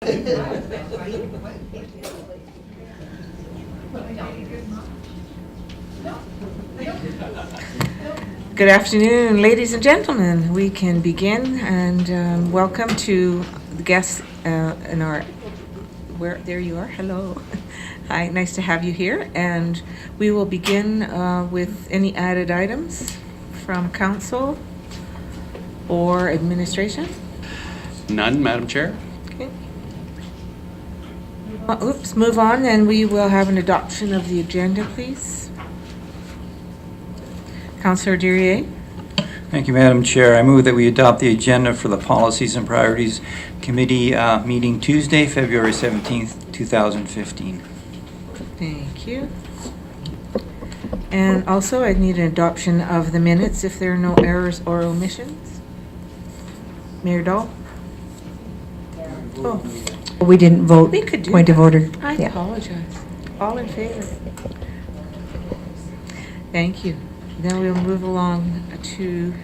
Good afternoon, ladies and gentlemen. We can begin, and welcome to the guests in our, there you are, hello. Hi, nice to have you here, and we will begin with any added items from council or administration. None, Madam Chair. Okay. Move on, and we will have an adoption of the agenda, please. Councillor Durier. Thank you, Madam Chair. I move that we adopt the agenda for the Policies and Priorities Committee meeting Tuesday, February 17th, 2015. Thank you. And also, I need an adoption of the minutes if there are no errors or omissions. Mayor Dahl? Oh, We didn't vote. we could do Point of that. order. I Yeah. apologize. All in favor? Thank you. Then we'll move along to,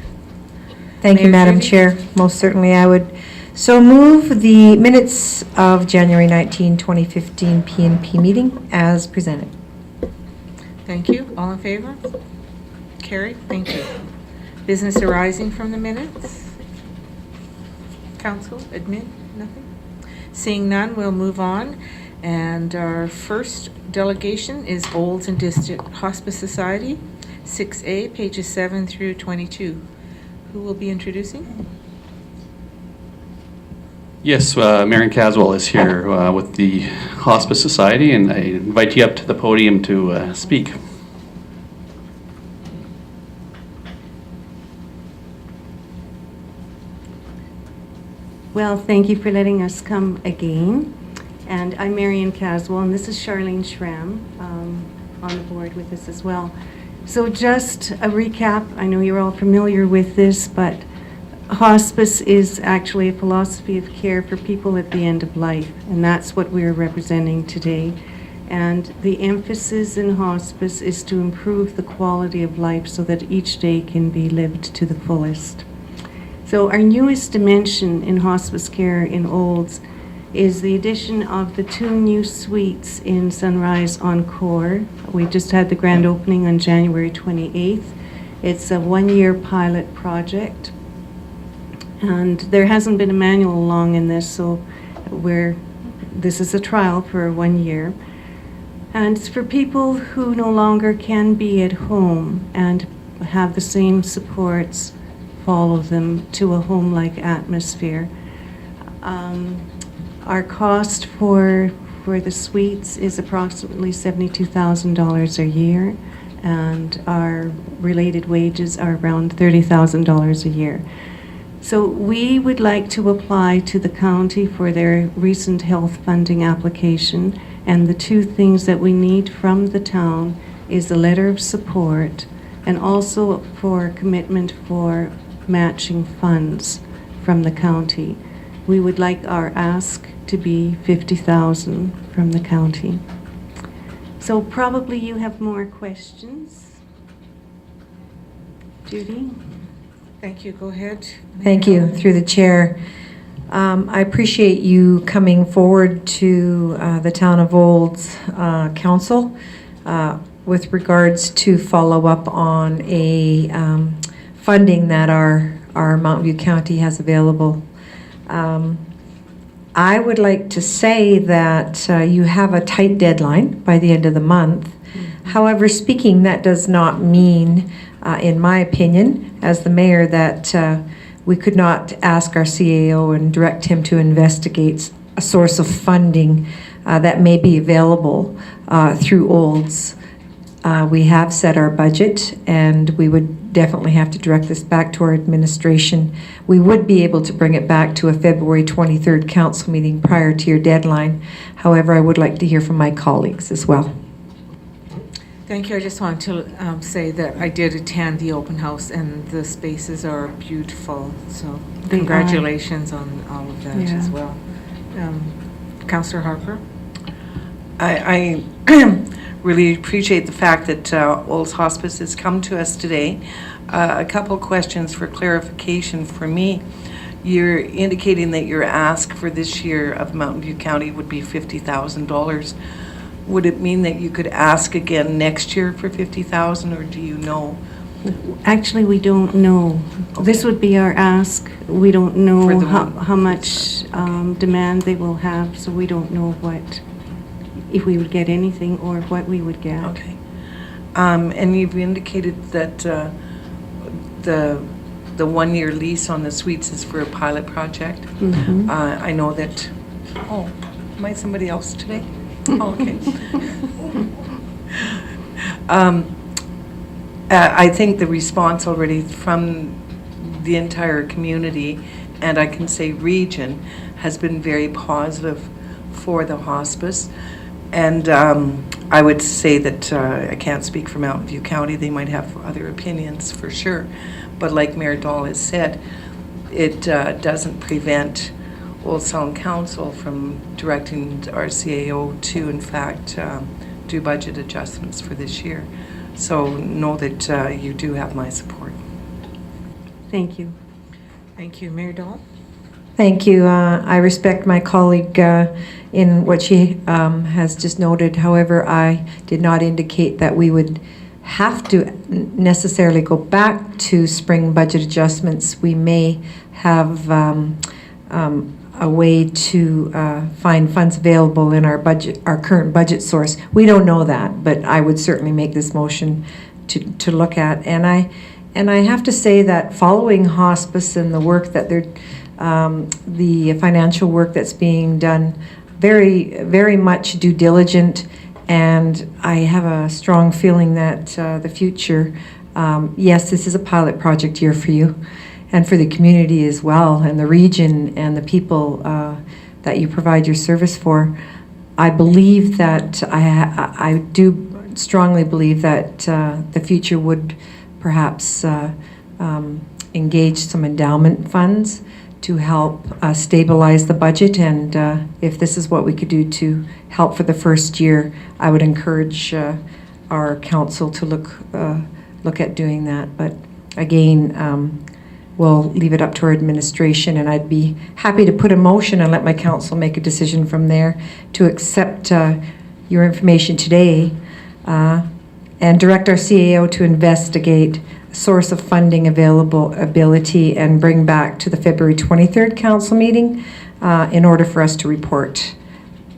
Thank you, Mayor Madam Judy? Chair. Most certainly, I would so move the minutes of January 19, 2015 PNP meeting as presented. thank you. All in favor? Carried. Thank you. Business arising from the minutes? Council, admin, nothing? Seeing none, we'll move on. And our first delegation is Olds and District Hospice Society, 6A, pages 7 through 22. Who will be introducing? Yes, Marion Caswell is here with the Hospice Society, and I invite you up to the podium to speak. Well, thank you for letting us come again. And I'm Marion Caswell, and this is Charlene Schramm on the board with us as well. So just a recap, I know you're all familiar with this, but hospice is actually a philosophy of care for people at the end of life, and that's what we're representing today. And the emphasis in hospice is to improve the quality of life so that each day can be lived to the fullest. So our newest dimension in hospice care in Olds is the addition of the 2 new suites in Sunrise Encore. We just had the grand opening on January 28th. It's a 1-year pilot project, and there hasn't been a manual along in this, so this is a trial for 1 year. And it's for people who no longer can be at home and have the same supports follow them to a home-like atmosphere. Our cost for the suites is approximately $72,000 a year, and our related wages are around $30,000 a year. So we would like to apply to the county for their recent health funding application, and the 2 things that we need from the town is a letter of support and also for commitment for matching funds from the county. We would like our ask to be $50,000 from the county. So probably you have more questions. Judy? Thank you. Go ahead. Thank you, through the chair. I appreciate you coming forward to the Town of Olds Council with regards to follow up on a funding that our Mountain View County has available. I would like to say that you have a tight deadline by the end of the month. However, speaking, that does not mean, in my opinion, as the mayor, that we could not ask our CAO and direct him to investigate a source of funding that may be available through Olds. We have set our budget, and we would definitely have to direct this back to our administration. We would be able to bring it back to a February 23rd council meeting prior to your deadline. However, I would like to hear from my colleagues as well. Thank you. I just want to say that I did attend the open house, and the spaces are beautiful. So congratulations on all of that as well. Councillor Harper? I really appreciate the fact that Olds Hospice has come to us today. A couple questions for clarification for me. you're indicating that your ask for this year of Mountain View County would be $50,000. Would it mean that you could ask again next year for $50,000, or do you know? Actually, we don't know. This would be our ask. We don't For know the how much demand they will have, so we don't know if we would get anything or what we would get. Okay. And you've indicated that the 1-year lease on the suites is for a pilot project. Mhm. I know that, am I somebody else today? Oh, okay. I think the response already from the entire community, and I can say region, has been very positive for the hospice. And I would say that I can't speak for Mountain View County. They might have other opinions for sure. But like Mayor Dahl has said, it doesn't prevent Old Sound Council from directing our CAO to, in fact, do budget adjustments for this year. So know that you do have my support. Thank you. Thank you. Mayor Dahl? Thank you. I respect my colleague in what she has just noted. However, I did not indicate that we would have to necessarily go back to spring budget adjustments. We may have a way to find funds available in our budget, our current budget source. We don't know that, but I would certainly make this motion to look at. And I have to say that following hospice and the work that they're the financial work that's being done, very much due diligent, and I have a strong feeling that the future, yes, this is a pilot project year for you and for the community as well, and the region and the people that you provide your service for. I believe that, I do strongly believe that the future would perhaps engage some endowment funds to help stabilize the budget, and if this is what we could do to help for the first year, I would encourage our council to look at doing that. But again, we'll leave it up to our administration, and I'd be happy to put a motion and let my council make a decision from there to accept your information today and direct our CAO to investigate source of funding availability and bring back to the February 23rd council meeting in order for us to report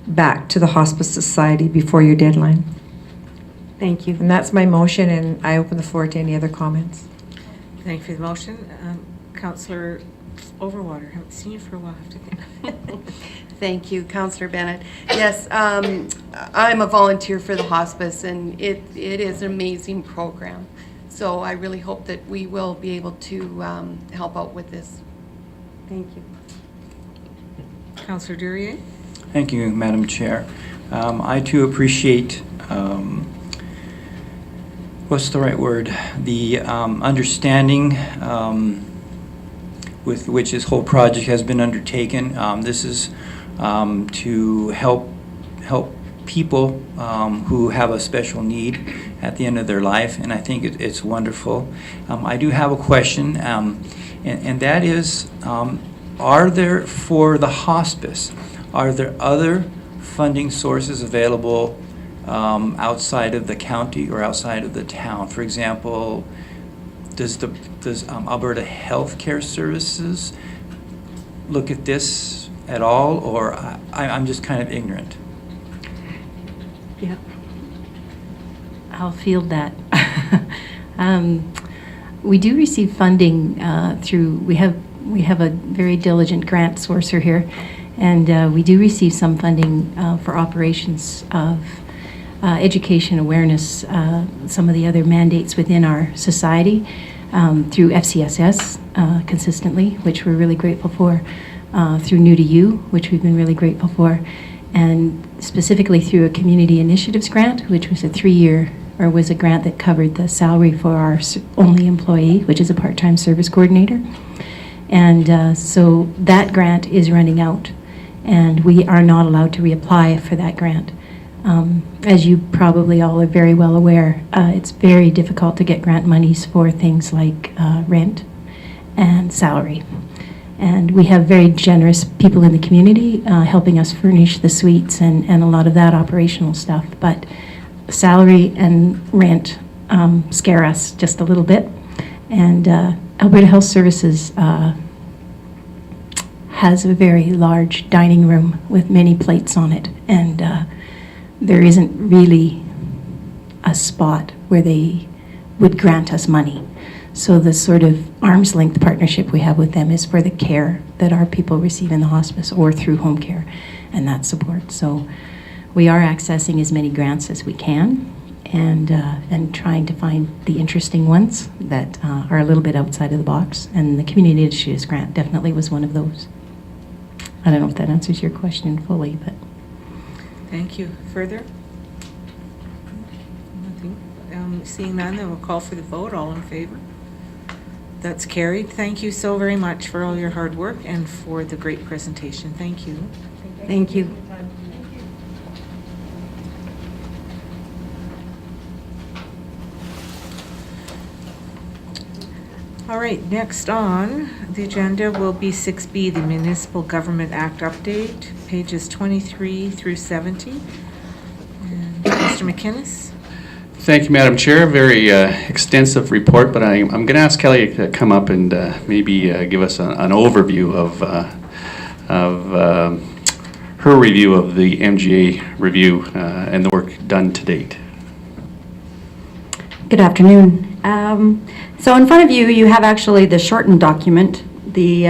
back to the Hospice Society before your deadline. Thank you. And that's my motion, and I open the floor to any other comments. Thank you for the motion. Councillor Overwater, haven't seen you for a while, I have to think. Thank you, Councillor Bennett. Yes, I'm a volunteer for the hospice, and it is an amazing program. So I really hope that we will be able to help out with this. Thank you. Councillor Durier? Thank you, Madam Chair. I too appreciate, what's the right word? The understanding with which this whole project has been undertaken. This is to help people who have a special need at the end of their life, and I think it's wonderful. I do have a question, and that is, are there, for the hospice, are there other funding sources available outside of the county or outside of the town? For example, does Alberta Healthcare Services look at this at all, or I'm just kind of ignorant? Yeah. I'll field that. We do receive funding through, we have a very diligent grant sourcer here, and we do receive some funding for operations of education awareness, some of the other mandates within our society through FCSS consistently, which we're really grateful for, through New to You, which we've been really grateful for, and specifically through a community initiatives grant, which was a 3-year, or was a grant that covered the salary for our only employee, which is a part-time service coordinator. And so that grant is running out, and we are not allowed to reapply for that grant. As you probably all are very well aware, it's very difficult to get grant monies for things like rent and salary. And we have very generous people in the community helping us furnish the suites and a lot of that operational stuff. But salary and rent scare us just a little bit. And Alberta Health Services has a very large dining room with many plates on it. And there isn't really a spot where they would grant us money. So the sort of arm's length partnership we have with them is for the care that our people receive in the hospice or through home care and that support. So we are accessing as many grants as we can and trying to find the interesting ones that are a little bit outside of the box. And the Community Initiatives Grant definitely was one of those. I don't know if that answers your question fully, but. Thank you. Further? Nothing. Seeing none, then we'll call for the vote. All in favor? That's carried. Thank you so very much for all your hard work and for the great presentation. Thank you. Thank you. All right, next on the agenda will be 6B, the Municipal Government Act update, pages 23 through 70. And Mr. McInnes? Thank you, Madam Chair. Very extensive report, but I'm going to ask Kelly to come up and maybe give us an overview of her review of the MGA review and the work done to date. Good afternoon. So in front of you, you have actually the shortened document, the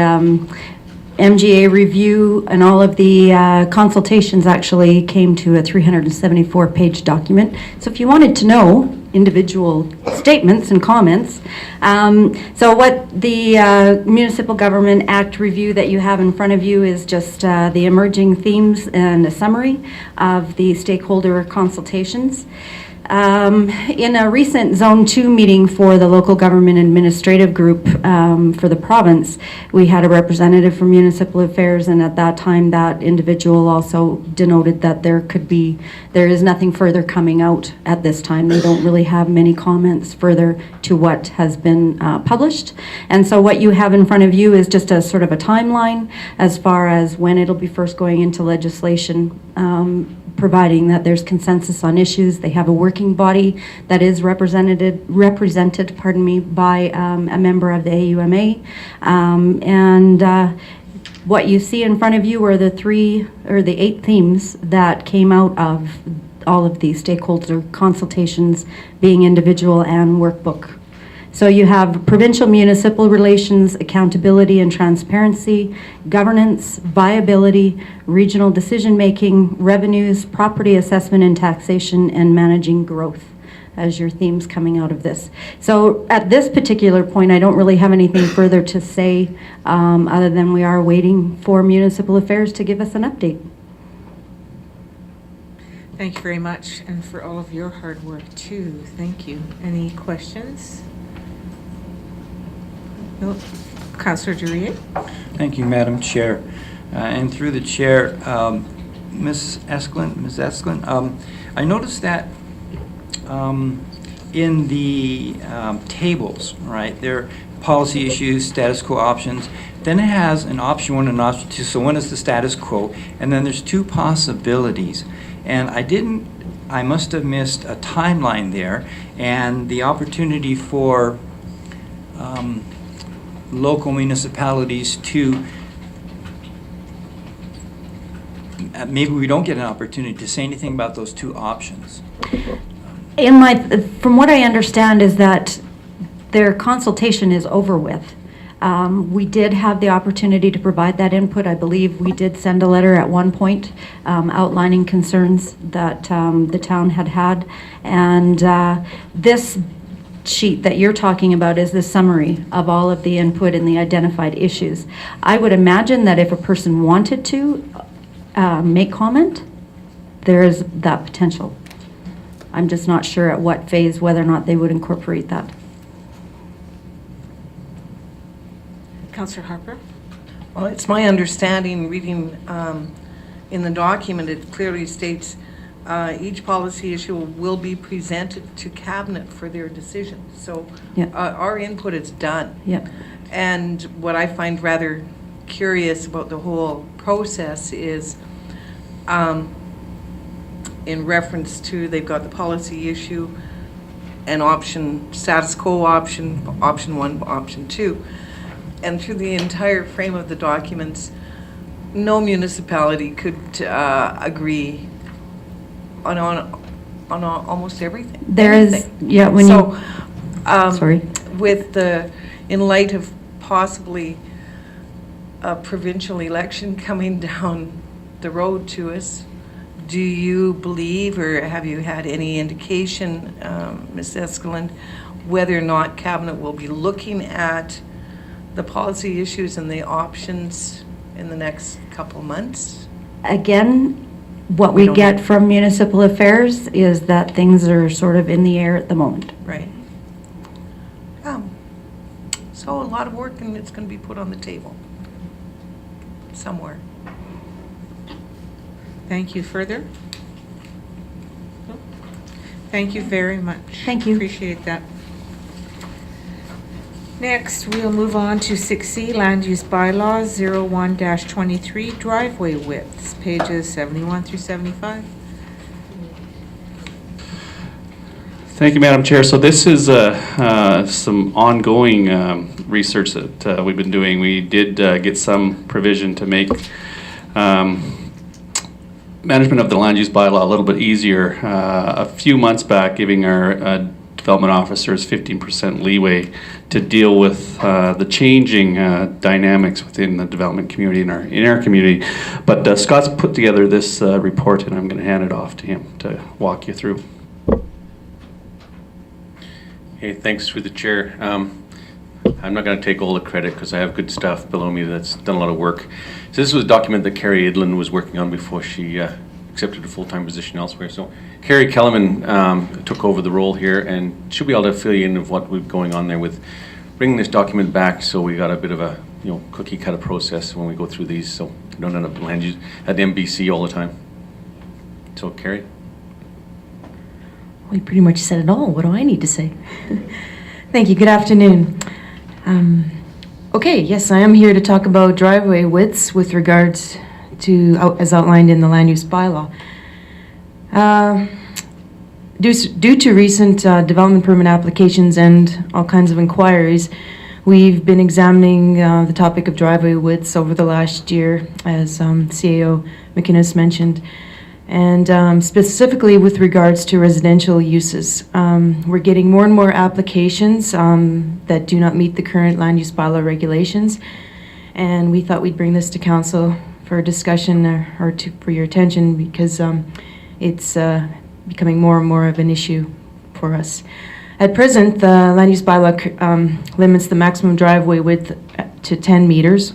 MGA review, and all of the consultations actually came to a 374-page document. So if you wanted to know individual statements and comments, so what the Municipal Government Act review that you have in front of you is just the emerging themes and a summary of the stakeholder consultations. In a recent Zone 2 meeting for the Local Government Administrative Group for the province, we had a representative from Municipal Affairs, and at that time that individual also denoted that there is nothing further coming out at this time. They don't really have many comments further to what has been published. And so what you have in front of you is just a sort of a timeline as far as when it'll be first going into legislation, providing that there's consensus on issues. They have a working body that is represented by a member of the AUMA. What you see in front of you are the 8 themes that came out of all of these stakeholder consultations, being individual and workbook. So you have provincial municipal relations, accountability and transparency, governance, viability, regional decision-making, revenues, property assessment and taxation, and managing growth as your themes coming out of this. So at this particular point, I don't really have anything further to say other than we are waiting for Municipal Affairs to give us an update. Thank you very much, and for all of your hard work too. Thank you. Any questions? No. Councillor Duryea? Thank you, Madam Chair. And through the chair, Ms. Esklin, I noticed that in the tables, right, there are policy issues, status quo options, then it has an option 1 and an option 2. So one is the status quo, and then there's 2 possibilities. And I must have missed a timeline there, and the opportunity for local municipalities to, maybe we don't get an opportunity to say anything about those 2 options. From what I understand is that their consultation is over with. We did have the opportunity to provide that input. I believe we did send a letter at one point outlining concerns that the town had. And this sheet that you're talking about is the summary of all of the input and the identified issues. I would imagine that if a person wanted to make comment, there is that potential. I'm just not sure at what phase whether or not they would incorporate that. Councillor Harper? Well, it's my understanding, reading in the document, it clearly states each policy issue will be presented to Cabinet for their decision. So yeah. Our input is done. Yeah. And what I find rather curious about the whole process is, in reference to, they've got the policy issue, and option, status quo option, option 1, option 2. And through the entire frame of the documents, no municipality could agree on almost everything. There is, Anything. yeah, when So, sorry. in light of possibly a provincial election coming down the road to us, do you believe, or have you had any indication, Ms. Eskelin, whether or not Cabinet will be looking at the policy issues and the options in the next couple months? Again, what We we don't get know. from municipal affairs is that things are sort of in the air at the moment. Right. So a lot of work, and it's going to be put on the table somewhere. Thank you. Further? Thank you very much. Thank you. Appreciate that. Next, we'll move on to 6C, Land Use Bylaws 01-23, driveway widths, pages 71 through 75. Thank you, Madam Chair. So this is some ongoing research that we've been doing. We did get some provision to make management of the land use bylaw a little bit easier a few months back, giving our development officers 15% leeway to deal with the changing dynamics within the development community in our community. But Scott's put together this report, and I'm going to hand it off to him to walk you through. Hey, thanks through the chair. I'm not going to take all the credit because I have good staff below me that's done a lot of work. So this was a document that Carrie Idlin was working on before she accepted a full-time position elsewhere. So Carrie Kellerman took over the role here, and she'll be able to fill you in of what we've going on there with bringing this document back. So we got a bit of a cookie cutter process when we go through these, so we don't end up land use at the MBC all the time. So Carrie. We pretty much said it all. What do I need to say? Thank you. Good afternoon. Okay, yes, I am here to talk about driveway widths with regards to, as outlined in the land use bylaw. Due to recent development permit applications and all kinds of inquiries, we've been examining the topic of driveway widths over the last year, as CAO McInnes mentioned. And specifically with regards to residential uses, we're getting more and more applications that do not meet the current land use bylaw regulations, and we thought we'd bring this to council for discussion or for your attention, because it's becoming more and more of an issue for us. At present, the land use bylaw limits the maximum driveway width to 10 meters,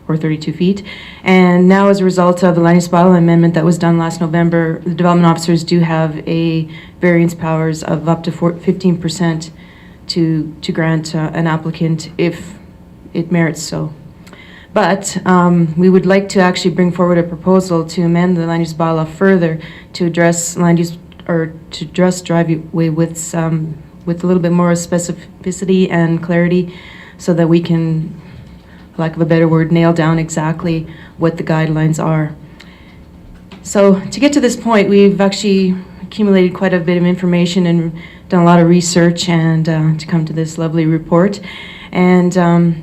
or 32 feet. And now, as a result of the land use bylaw amendment that was done last November, the development officers do have a variance powers of up to 15% to grant an applicant if it merits so. But we would like to actually bring forward a proposal to amend the land use bylaw further to address land use, or to address driveway widths with a little bit more specificity and clarity, so that we can, for lack of a better word, nail down exactly what the guidelines are. So to get to this point, we've actually accumulated quite a bit of information and done a lot of research, and to come to this lovely report. And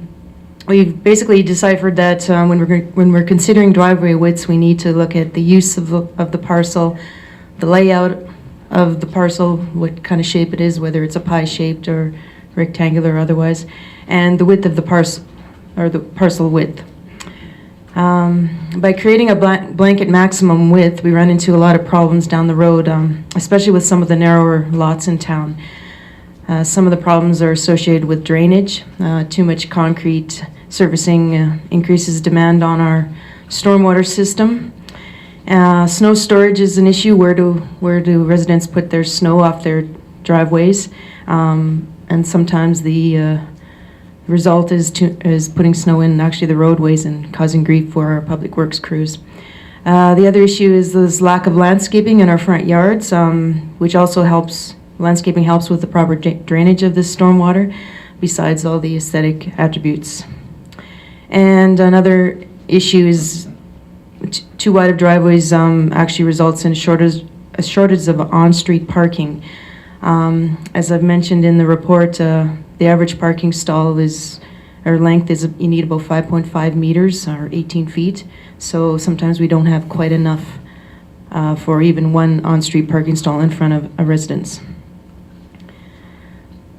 we've basically deciphered that when we're considering driveway widths, we need to look at the use of the parcel, the layout of the parcel, what kind of shape it is, whether it's a pie-shaped or rectangular or otherwise, and the width of the parcel, or the parcel width. By creating a blanket maximum width, we run into a lot of problems down the road, especially with some of the narrower lots in town. Some of the problems are associated with drainage. Too much concrete surfacing increases demand on our stormwater system. Snow storage is an issue. Where do residents put their snow off their driveways? And sometimes the result is putting snow in actually the roadways and causing grief for our public works crews. The other issue is this lack of landscaping in our front yards, which also helps. Landscaping helps with the proper drainage of this stormwater, besides all the aesthetic attributes. And another issue is too wide of driveways actually results in a shortage of on-street parking. As I've mentioned in the report, the average parking stall length is, you need about 5.5 meters or 18 feet. So sometimes we don't have quite enough for even one on-street parking stall in front of a residence.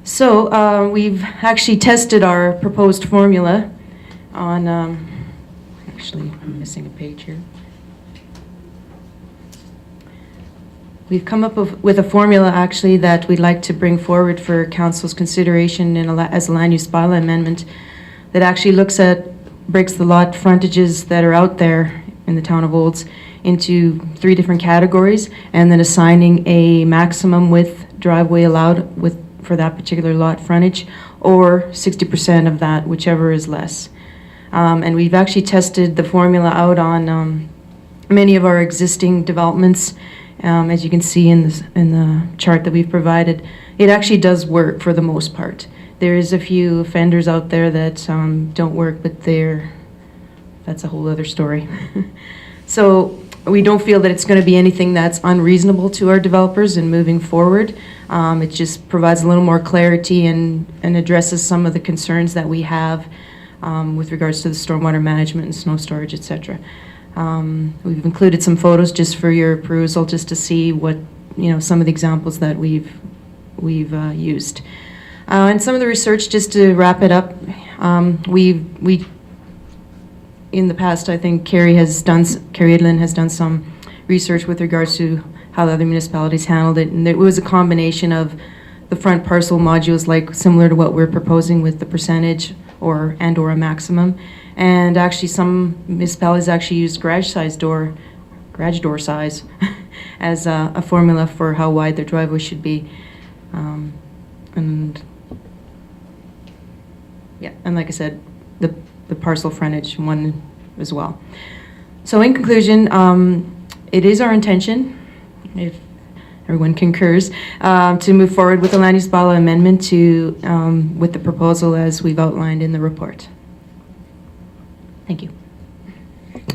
So we've actually tested our proposed formula on, actually I'm missing a page here. We've come up with a formula actually that we'd like to bring forward for council's consideration as a land use bylaw amendment that actually breaks the lot frontages that are out there in the town of Olds into 3 different categories, and then assigning a maximum width driveway allowed for that particular lot frontage, or 60% of that, whichever is less. And we've actually tested the formula out on many of our existing developments. As you can see in the chart that we've provided, it actually does work for the most part. There is a few offenders out there that don't work, but that's a whole other story. So we don't feel that it's going to be anything that's unreasonable to our developers in moving forward. It just provides a little more clarity and addresses some of the concerns that we have with regards to the stormwater management and snow storage, etc. We've included some photos just for your perusal, just to see what, some of the examples that we've used. And some of the research, just to wrap it up, we in the past, I think Carrie Edlin has done some research with regards to how the other municipalities handled it, and it was a combination of the front parcel modules, like similar to what we're proposing with the percentage or a maximum. And actually some municipalities actually used garage door size as a formula for how wide their driveway should be. And like I said, the parcel frontage one as well. So in conclusion, it is our intention, if everyone concurs, to move forward with the land use bylaw amendment with the proposal as we've outlined in the report. Thank you.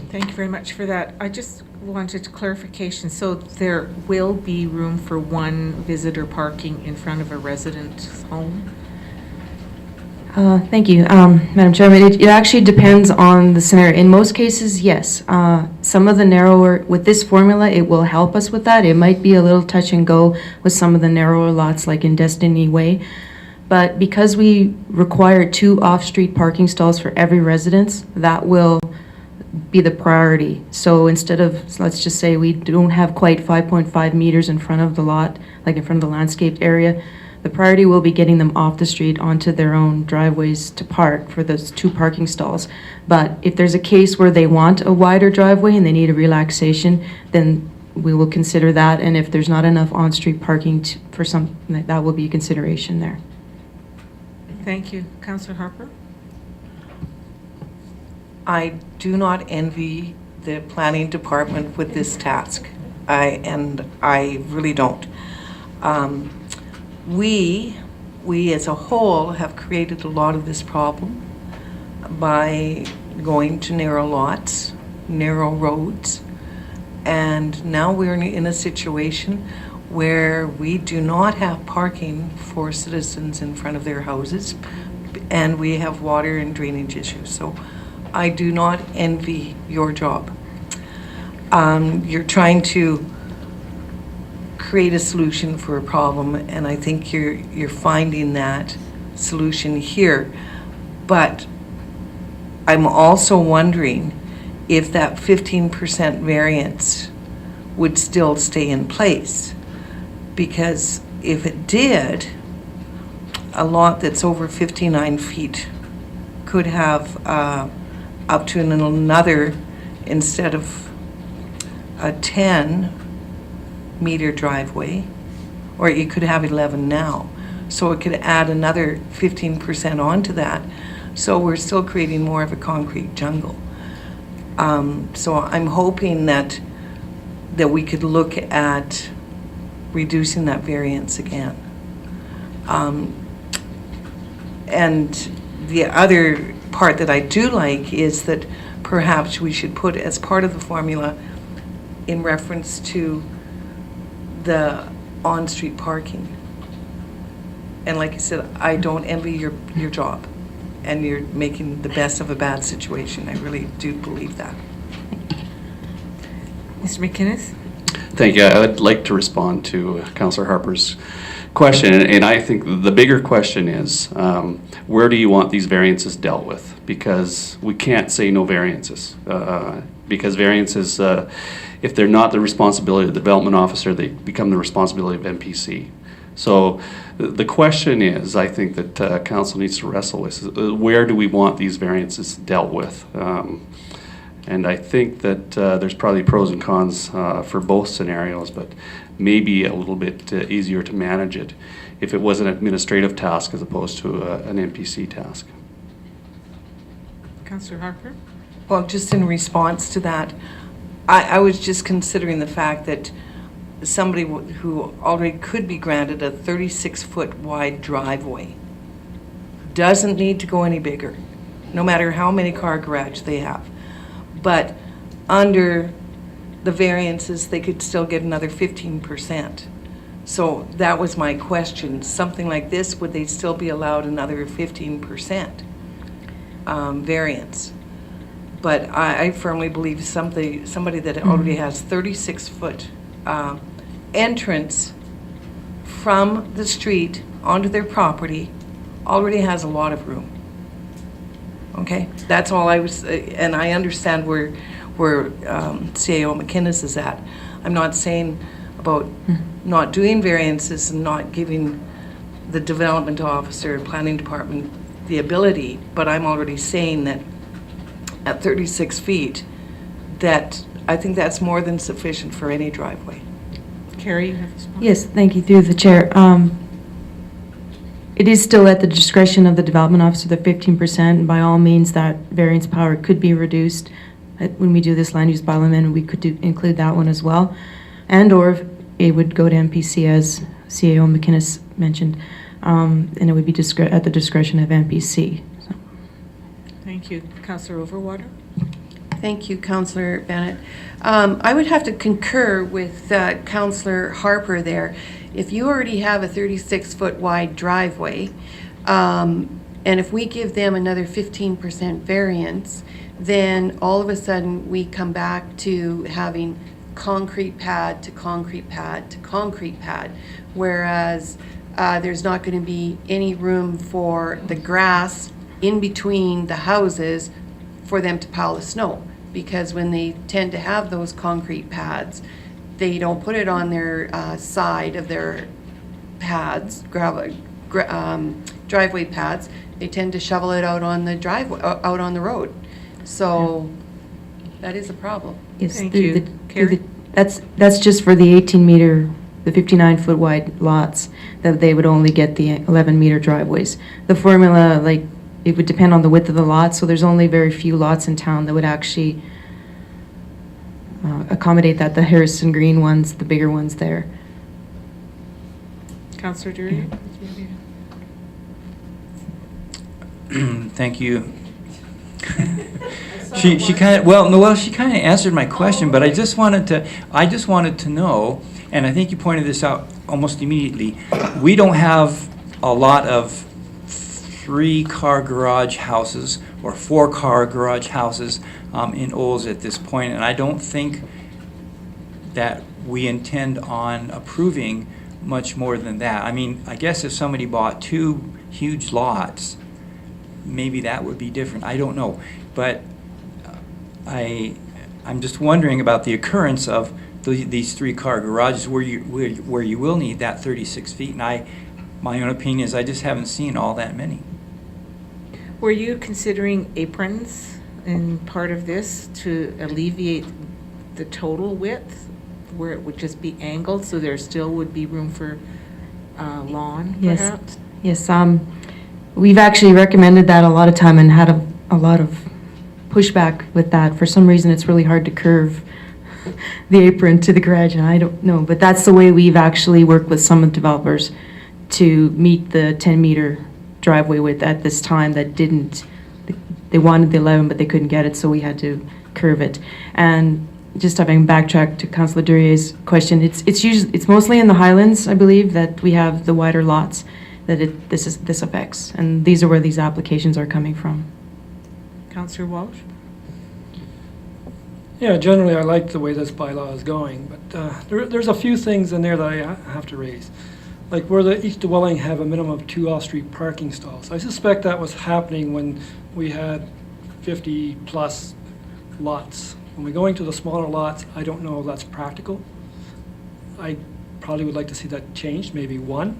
Thank you very much for that. I just wanted clarification. So there will be room for 1 visitor parking in front of a resident's home? Thank you, Madam Chairman. It actually depends on the scenario. In most cases, yes. Some of the narrower, with this formula, it will help us with that. It might be a little touch and go with some of the narrower lots, like in Destiny Way. But because we require 2 off-street parking stalls for every residence, that will be the priority. So instead of, let's just say we don't have quite 5.5 meters in front of the lot, like in front of the landscaped area, the priority will be getting them off the street onto their own driveways to park for those 2 parking stalls. But if there's a case where they want a wider driveway and they need a relaxation, then we will consider that. And if there's not enough on-street parking for some, that will be a consideration there. Thank you. Councillor Harper? I do not envy the planning department with this task. I really don't. We as a whole have created a lot of this problem by going to narrow lots, narrow roads, and now we're in a situation where we do not have parking for citizens in front of their houses, and we have water and drainage issues. So I do not envy your job. You're trying to create a solution for a problem, and I think you're finding that solution here. But I'm also wondering if that 15% variance would still stay in place, because if it did, a lot that's over 59 feet could have up to another, instead of a 10-meter driveway, or you could have 11 now. So it could add another 15% onto that. So we're still creating more of a concrete jungle. So I'm hoping that we could look at reducing that variance again. And the other part that I do like is that perhaps we should put as part of the formula in reference to the on-street parking. And like I said, I don't envy your job, and you're making the best of a bad situation. I really do believe that. Mr. McInnes? Thank you. I would like to respond to Councillor Harper's question, and I think the bigger question is, where do you want these variances dealt with? Because we can't say no variances, because variances, if they're not the responsibility of the development officer, they become the responsibility of MPC. So the question is, I think that council needs to wrestle with, where do we want these variances dealt with? And I think that there's probably pros and cons for both scenarios, but maybe a little bit easier to manage it if it was an administrative task as opposed to an MPC task. Councillor Harper? Well, just in response to that, I was just considering the fact that somebody who already could be granted a 36-foot wide driveway doesn't need to go any bigger, no matter how many car garage they have. But under the variances, they could still get another 15%. So that was my question. Something like this, would they still be allowed another 15% variance? But I firmly believe somebody that already has 36-foot entrance from the street onto their property already has a lot of room. Okay, that's all I was, and I understand where CAO McInnes is at. I'm not saying about not doing variances and not giving the development officer and planning department the ability, but I'm already saying that at 36 feet, that I think that's more than sufficient for any driveway. Carrie, you have a response? Yes, thank you, through the chair. It is still at the discretion of the development officer, the 15%, and by all means, that variance power could be reduced. When we do this land use bylaw amendment, we could include that one as well. And or it would go to MPC, as CAO McInnes mentioned, and it would be at the discretion of MPC. So. Thank you. Councillor Overwater? Thank you, Councillor Bennett. I would have to concur with Councillor Harper there. If you already have a 36-foot wide driveway, and if we give them another 15% variance, then all of a sudden we come back to having concrete pad to concrete pad to concrete pad, whereas there's not going to be any room for the grass in between the houses for them to pile the snow, because when they tend to have those concrete pads, they don't put it on their side of their pads, driveway pads. They tend to shovel it out on the driveway, out on the road. So that is a problem. Yes, Thank you. Carrie? That's just for the 18-meter, the 59-foot wide lots, that they would only get the 11-meter driveways. The formula, like, it would depend on the width of the lot, so there's only very few lots in town that would actually accommodate that, the Harrison Green ones, the bigger ones there. Councillor Drury? Thank you. She kind of she kind of answered my question, but I just wanted to know, and I think you pointed this out almost immediately. We don't have a lot of 3-car garage houses or 4-car garage houses in Olds at this point, and I don't think that we intend on approving much more than that. I mean, I guess if somebody bought 2 huge lots, maybe that would be different. I don't know, but I'm just wondering about the occurrence of these 3-car garages where you will need that 36 feet. And my own opinion is I just haven't seen all that many. Were you considering aprons in part of this to alleviate the total width, where it would just be angled, so there still would be room for lawn, perhaps? Yes. We've actually recommended that a lot of time and had a lot of pushback with that. For some reason, it's really hard to curve the apron to the garage, and I don't know. But that's the way we've actually worked with some of the developers to meet the 10-meter driveway width at this time that didn't. they wanted the 11, but they couldn't get it, so we had to curve it. And just having backtracked to Councillor Durier's question, it's mostly in the Highlands, I believe, that we have the wider lots that this affects, and these are where these applications are coming from. Councillor Walsh? Yeah, generally I like the way this bylaw is going, but there's a few things in there that I have to raise. Like where each dwelling have a minimum of 2 off-street parking stalls. I suspect that was happening when we had 50 plus lots. When we're going to the smaller lots, I don't know if that's practical. I probably would like to see that changed, maybe 1.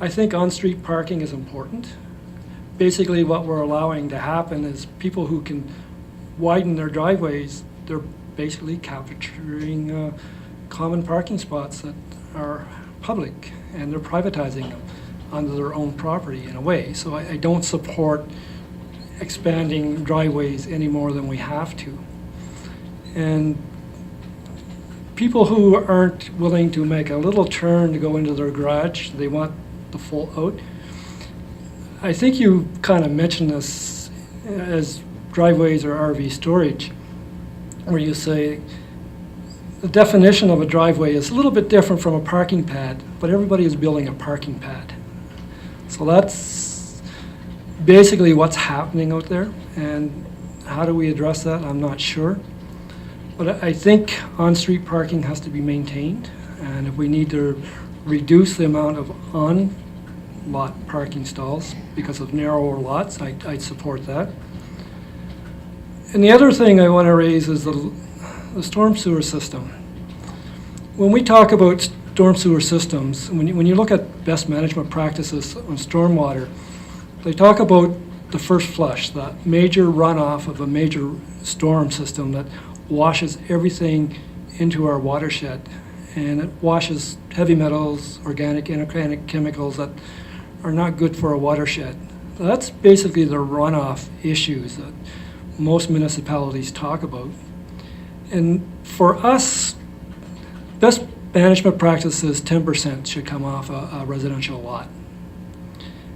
I think on-street parking is important. Basically what we're allowing to happen is people who can widen their driveways, they're basically capturing common parking spots that are public, and they're privatizing them onto their own property in a way. So I don't support expanding driveways any more than we have to. And people who aren't willing to make a little turn to go into their garage, they want the full out. I think you kind of mentioned this as driveways or RV storage, where you say the definition of a driveway is a little bit different from a parking pad, but everybody is building a parking pad. So that's basically what's happening out there, and how do we address that? I'm not sure. But I think on-street parking has to be maintained, and if we need to reduce the amount of on-lot parking stalls because of narrower lots, I'd support that. And the other thing I want to raise is the storm sewer system. When we talk about storm sewer systems, when you look at best management practices on stormwater, they talk about the first flush, the major runoff of a major storm system that washes everything into our watershed, and it washes heavy metals, organic, inorganic chemicals that are not good for a watershed. So that's basically the runoff issues that most municipalities talk about. And for us, best management practices, 10% should come off a residential lot.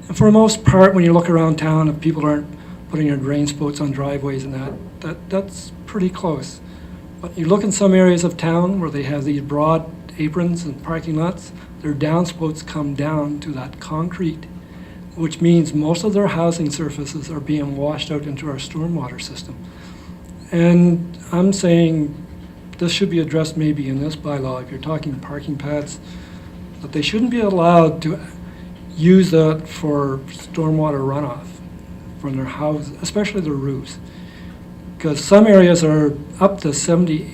And for the most part, when you look around town, if people aren't putting their drain spouts on driveways and that's pretty close. But you look in some areas of town where they have these broad aprons and parking lots, their downspouts come down to that concrete, which means most of their housing surfaces are being washed out into our stormwater system. And I'm saying this should be addressed maybe in this bylaw, if you're talking parking pads, that they shouldn't be allowed to use that for stormwater runoff from their houses, especially their roofs. Because some areas are up to 50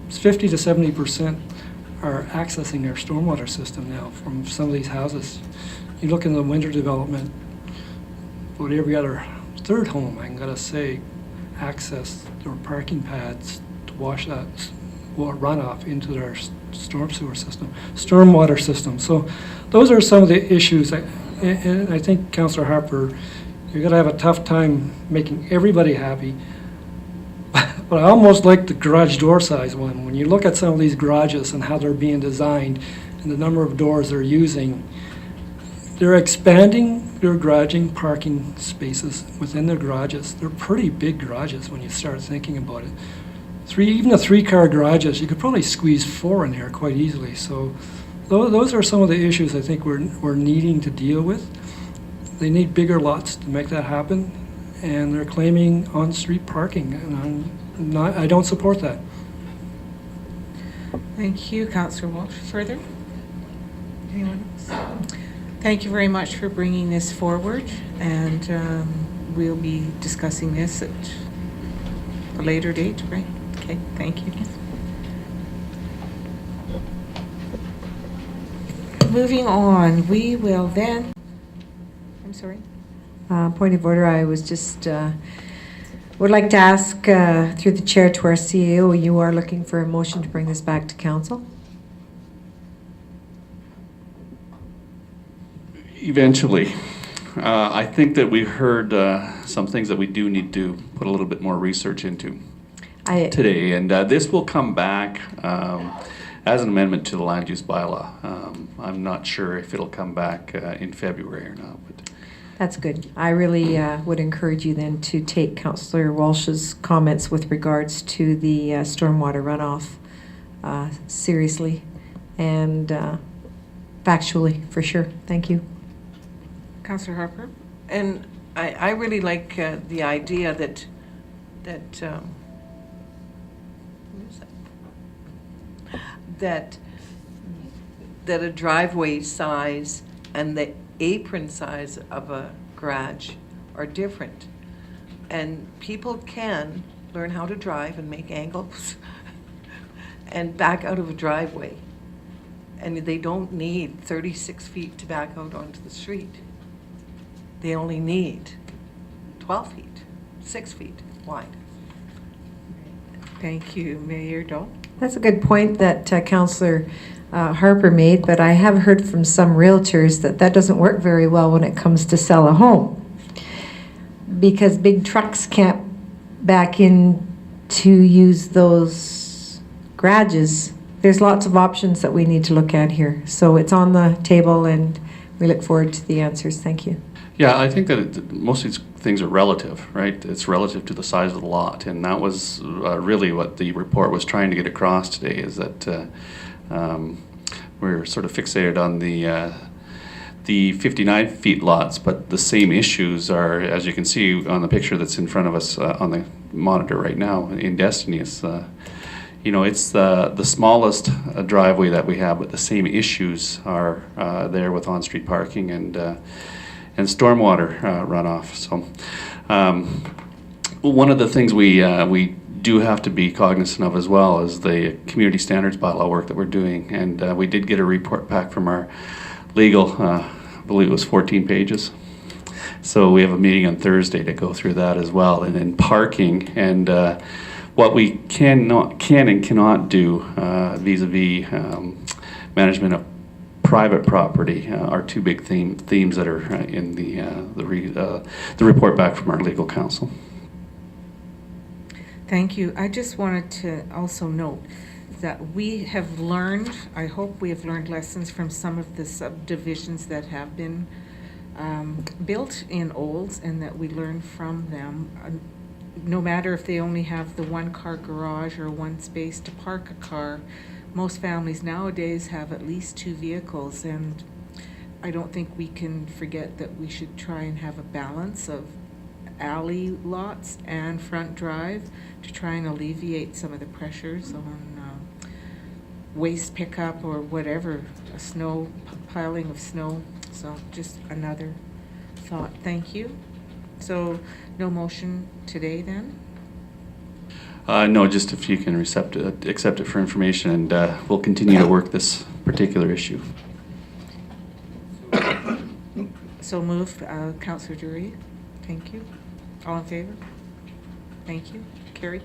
to 70% are accessing their stormwater system now from some of these houses. You look in the winter development, about every other third home, I'm gonna say, access their parking pads to wash that runoff into their stormwater system. So those are some of the issues. And I think, Councillor Harper, you're gonna have a tough time making everybody happy. But I almost like the garage door size one. When you look at some of these garages and how they're being designed and the number of doors they're using, they're expanding their garaging parking spaces within their garages. They're pretty big garages when you start thinking about it. Even the 3-car garages, you could probably squeeze 4 in there quite easily. So those are some of the issues I think we're needing to deal with. They need bigger lots to make that happen, and they're claiming on-street parking, and I don't support that. Thank you, Councillor Walsh. Further? Anyone else? Thank you very much for bringing this forward, and we'll be discussing this at a later date, right? Okay, thank you. Moving on, we will then, I'm sorry. Point of order, I was just, would like to ask through the chair to our CEO, you are looking for a motion to bring this back to council? Eventually. I think that we heard some things that we do need to put a little bit more research into today, and this will come back as an amendment to the land use bylaw. I'm not sure if it'll come back in February or not. But That's good. I really would encourage you then to take Councillor Walsh's comments with regards to the stormwater runoff seriously and factually, for sure. Thank you. Councillor Harper? And I really like the idea that that a driveway size and the apron size of a garage are different. And people can learn how to drive and make angles and back out of a driveway. And they don't need 36 feet to back out onto the street. They only need 12 feet, 6 feet wide. Thank you. Mayor Dole? That's a good point that Councillor Harper made, but I have heard from some realtors that that doesn't work very well when it comes to sell a home, because big trucks can't back in to use those garages. There's lots of options that we need to look at here. So it's on the table and we look forward to the answers. Thank you. Yeah, I think that most of these things are relative, right? It's relative to the size of the lot, and that was really what the report was trying to get across today, is that we're sort of fixated on the 59 feet lots, but the same issues are, as you can see on the picture that's in front of us on the monitor right now in Destiny. It's it's the smallest driveway that we have, but the same issues are there with on-street parking and stormwater runoff. So one of the things we do have to be cognizant of as well is the community standards bylaw work that we're doing, and we did get a report back from our legal, I believe it was 14 pages. So we have a meeting on Thursday to go through that as well, and then parking and what we can and cannot do vis-a-vis management of private property are two big themes that are in the report back from our legal counsel. Thank you. I just wanted to also note that we have learned, I hope we have learned lessons from some of the subdivisions that have been built in Olds, and that we learn from them. No matter if they only have the one-car garage or one space to park a car, most families nowadays have at least 2 vehicles, and I don't think we can forget that we should try and have a balance of alley lots and front drive to try and alleviate some of the pressures on waste pickup or whatever, piling of snow. So just another thought. Thank you. So no motion today then? No, just if you can accept it for information, and we'll continue to work this particular issue. So moved, Councillor Dury. Thank you. All in favor? Thank you. Carried.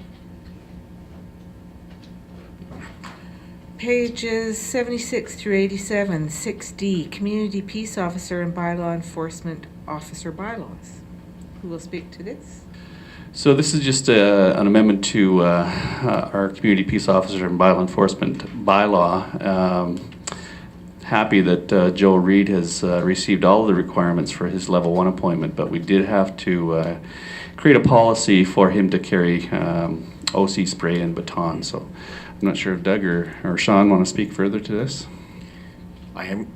Pages 76 through 87, 6D, Community Peace Officer and Bylaw Enforcement Officer Bylaws. Who will speak to this? So this is just an amendment to our Community Peace Officer and Bylaw Enforcement bylaw. Happy that Joe Reed has received all of the requirements for his level 1 appointment, but we did have to create a policy for him to carry OC spray and baton. So I'm not sure if Doug or Sean want to speak further to this. I am,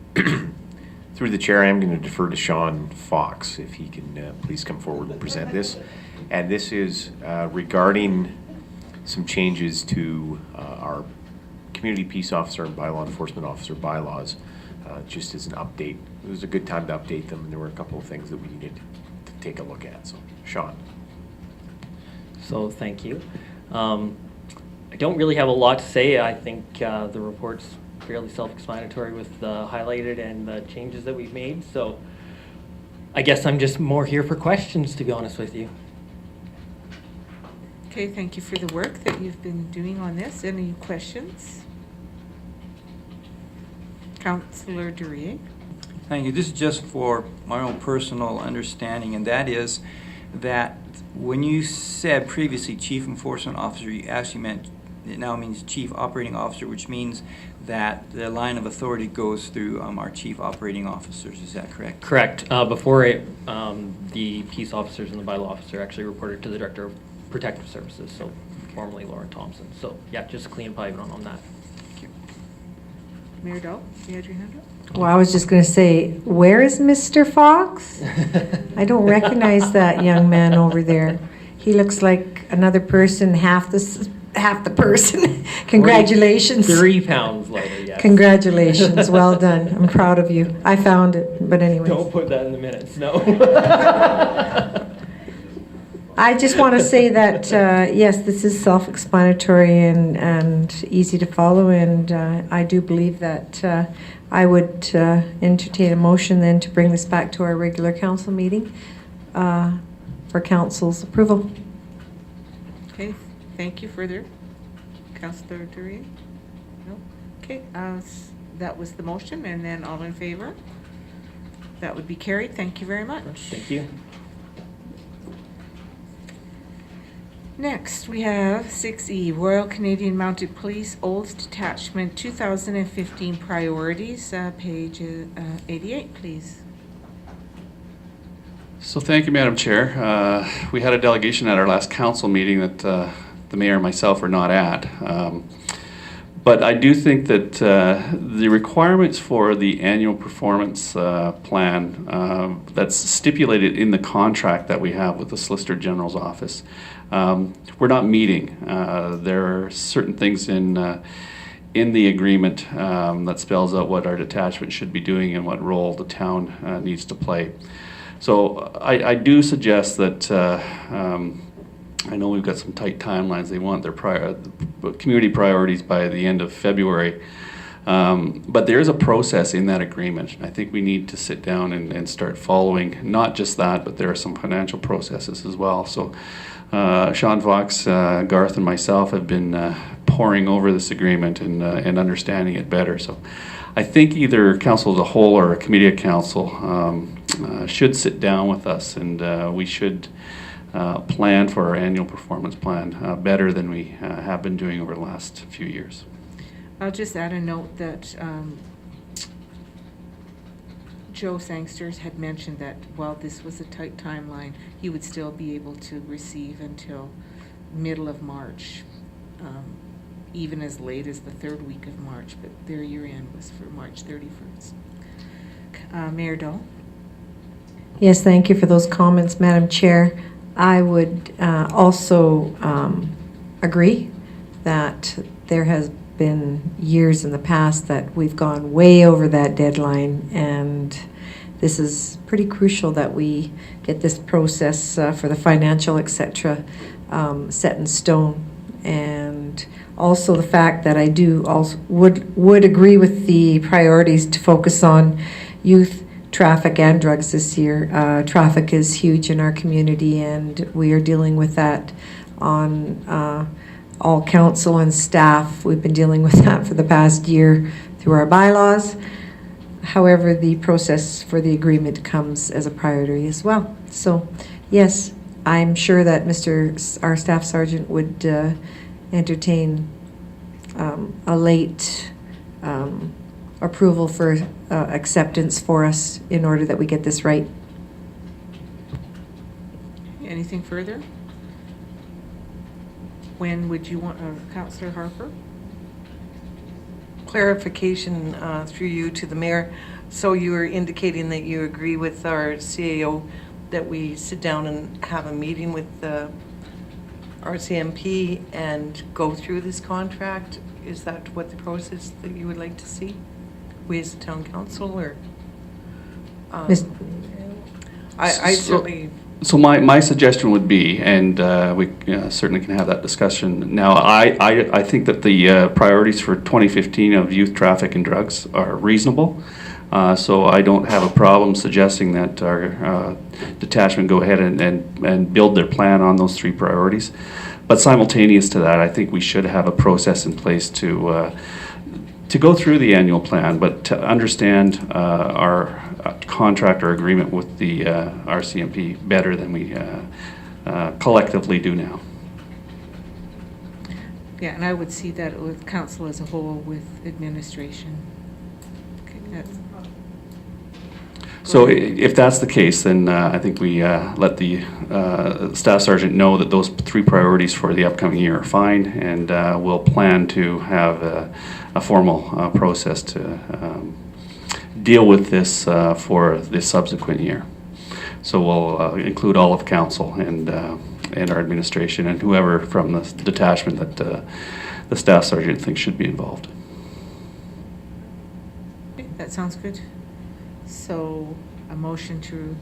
through the chair, I am going to defer to Sean Fox, if he can please come forward and present this. And this is regarding some changes to our Community Peace Officer and Bylaw Enforcement Officer bylaws, just as an update. It was a good time to update them, and there were a couple of things that we needed to take a look at. So, Sean. So, thank you. I don't really have a lot to say. I think the report's fairly self-explanatory with the highlighted and the changes that we've made. So, I guess I'm just more here for questions, to be honest with you. Okay, thank you for the work that you've been doing on this. Any questions? Councillor Duryea. Thank you. This is just for my own personal understanding, and that is that when you said previously Chief Enforcement Officer, you actually meant it now means Chief Operating Officer, which means that the line of authority goes through our Chief Operating Officers. Is that correct? Correct. Before it, the peace officers and the bylaw officer actually reported to the Director of Protective Services, so formerly Lauren Thompson. So yeah, just a clean pipe on that. Mayor Dahl, you had your hand up? Well, I was just going to say, where is Mr. Fox? I don't recognize that young man over there. He looks like another person, half the person. Congratulations. 3 pounds lighter, yes. Congratulations. Well done. I'm proud of you. I found it, but anyway. Don't put that in the minutes, no. I just want to say that, yes, this is self-explanatory and easy to follow, and I do believe that I would entertain a motion then to bring this back to our regular council meeting for council's approval. Okay, thank you. Further? Councillor Durier? No? Okay, that was the motion, and then all in favor? That would be carried. Thank you very much. Thank you. Next, we have 6E, Royal Canadian Mounted Police Olds Detachment 2015 Priorities, page 88, please. So thank you, Madam Chair. We had a delegation at our last council meeting that the mayor and myself were not at. But I do think that the requirements for the annual performance plan that's stipulated in the contract that we have with the Solicitor General's office, we're not meeting. There are certain things in the agreement that spells out what our detachment should be doing and what role the town needs to play. So I do suggest that I know we've got some tight timelines. They want their community priorities by the end of February. But there is a process in that agreement. I think we need to sit down and start following not just that, but there are some financial processes as well. So Sean Fox, Garth, and myself have been poring over this agreement and understanding it better. So I think either council as a whole or a committee of council should sit down with us, and we should plan for our annual performance plan better than we have been doing over the last few years. I'll just add a note that Joe Sangsters had mentioned that while this was a tight timeline, he would still be able to receive until middle of March, even as late as the 3rd week of March, but their year end was for March 31st. Mayor Dahl? Yes, thank you for those comments, Madam Chair. I would also agree that there has been years in the past that we've gone way over that deadline, and this is pretty crucial that we get this process for the financial, etc., set in stone. And also the fact that I do also would agree with the priorities to focus on youth, traffic, and drugs this year. Traffic is huge in our community, and we are dealing with that on all council and staff. We've been dealing with that for the past year through our bylaws. However, the process for the agreement comes as a priority as well. So, yes, I'm sure that our staff sergeant would entertain a late approval for acceptance for us in order that we get this right. Anything further? When would you want, Councillor Harper? Clarification through you to the mayor. So you are indicating that you agree with our CAO that we sit down and have a meeting with the RCMP and go through this contract? Is that what the process that you would like to see? We as a town council, or? I certainly... So my suggestion would be, and we certainly can have that discussion. Now, I think that the priorities for 2015 of youth, traffic, and drugs are reasonable. So I don't have a problem suggesting that our detachment go ahead and build their plan on those 3 priorities. But simultaneous to that, I think we should have a process in place to go through the annual plan, but to understand our contract or agreement with the RCMP better than we collectively do now. Yeah, and I would see that with council as a whole with administration. Okay, that's. So if that's the case, then I think we let the staff sergeant know that those 3 priorities for the upcoming year are fine, and we'll plan to have a formal process to deal with this for the subsequent year. So we'll include all of council and our administration and whoever from the detachment that the staff sergeant thinks should be involved. Okay, that sounds good. So a motion to.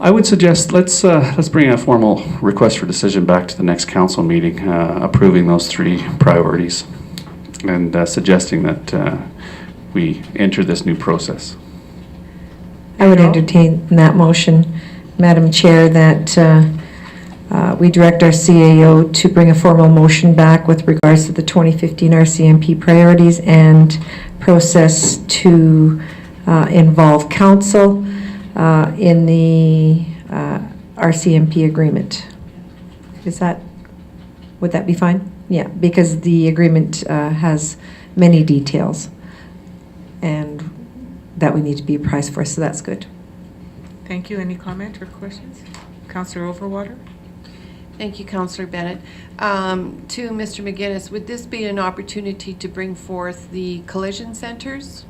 I would suggest let's bring a formal request for decision back to the next council meeting, approving those 3 priorities and suggesting that we enter this new process. I would entertain that motion, Madam Chair, that we direct our CAO to bring a formal motion back with regards to the 2015 RCMP priorities and process to involve council in the RCMP agreement. Would that be fine? Yeah, because the agreement has many details and that we need to be apprised for, so that's good. Thank you. Any comment or questions? Councillor Overwater? Thank you, Councillor Bennett. To Mr. McGuinness, would this be an opportunity to bring forth the collision centers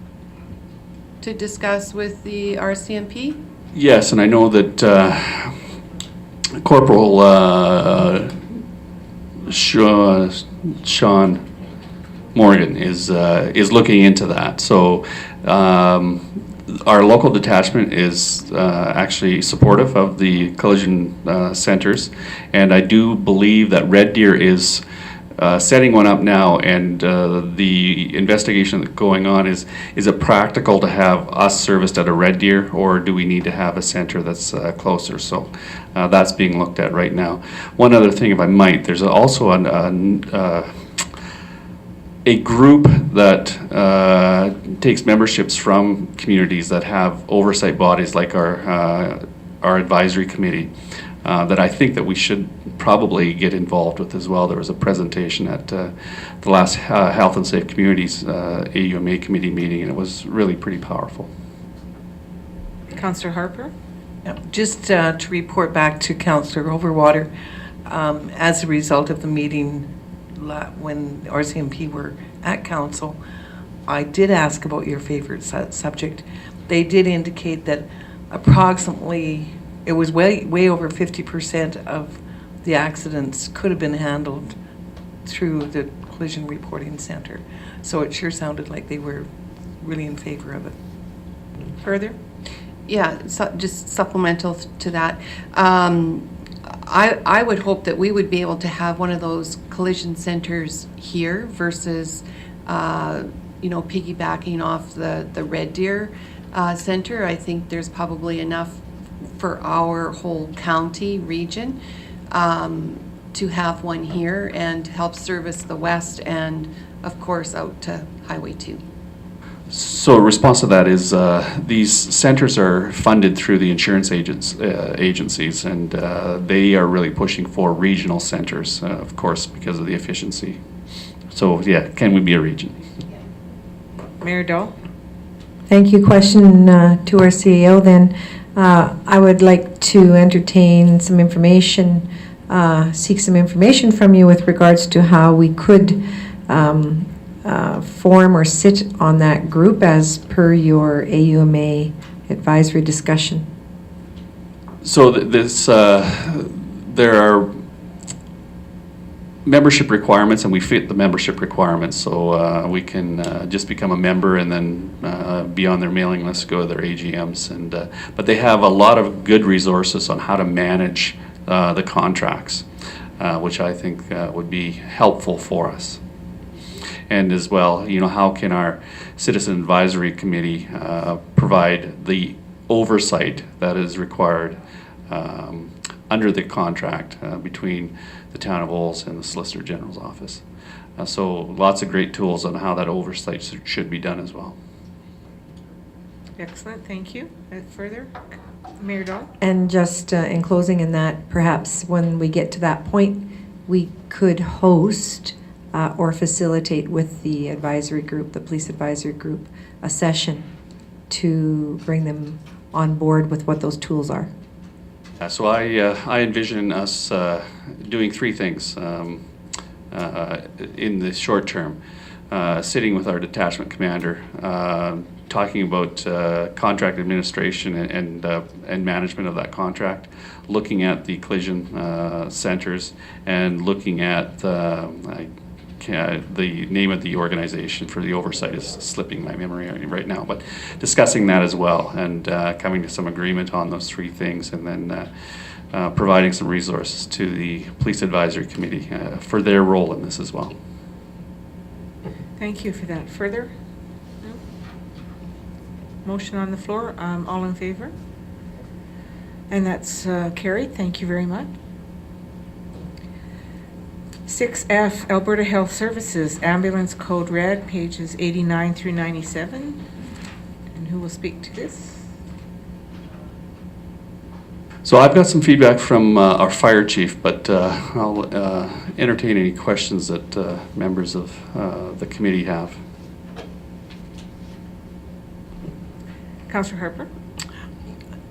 to discuss with the RCMP? Yes, and I know that Corporal Sean Morgan is looking into that. So our local detachment is actually supportive of the collision centers, and I do believe that Red Deer is setting one up now, and the investigation that's going on is it practical to have us serviced at a Red Deer, or do we need to have a center that's closer? So that's being looked at right now. One other thing, if I might, there's also a group that takes memberships from communities that have oversight bodies like our advisory committee that I think that we should probably get involved with as well. There was a presentation at the last Health and Safe Communities AUMA committee meeting, and it was really pretty powerful. Councillor Harper? Just to report back to Councillor Overwater, as a result of the meeting when RCMP were at council, I did ask about your favorite subject. They did indicate that approximately, it was way over 50% of the accidents could have been handled through the collision reporting center. So it sure sounded like they were really in favor of it. Further? Yeah, so just supplemental to that. I would hope that we would be able to have one of those collision centers here versus, piggybacking off the Red Deer center. I think there's probably enough for our whole county region to have one here and help service the west and, of course, out to Highway 2. So a response to that is these centers are funded through the insurance agencies, and they are really pushing for regional centers, of course, because of the efficiency. So yeah, can we be a region? Mayor Dahl? Thank you. Question to our CEO then. I would like to entertain some information, seek some information from you with regards to how we could form or sit on that group as per your AUMA advisory discussion. So there are membership requirements, and we fit the membership requirements. So we can just become a member and then be on their mailing list, go to their AGMs, and but they have a lot of good resources on how to manage the contracts, which I think would be helpful for us. And as well, how can our Citizen Advisory Committee provide the oversight that is required under the contract between the Town of Olds and the Solicitor General's office. So lots of great tools on how that oversight should be done as well. Excellent, thank you. Further? Mayor Dahl? And just in closing in that, perhaps when we get to that point, we could host or facilitate with the advisory group, the police advisory group, a session to bring them on board with what those tools are. So I envision us doing three things in the short term. Sitting with our detachment commander, talking about contract administration and management of that contract, looking at the collision centers, and looking at the name of the organization for the oversight is slipping my memory right now, but discussing that as well, and coming to some agreement on those three things, and then providing some resources to the Police Advisory Committee for their role in this as well. Thank you for that. Further? No? Motion on the floor. All in favor? And that's carried. Thank you very much. 6F, Alberta Health Services, Ambulance Code Red, pages 89 through 97. And who will speak to this? So I've got some feedback from our fire chief, but I'll entertain any questions that members of the committee have. Councillor Harper?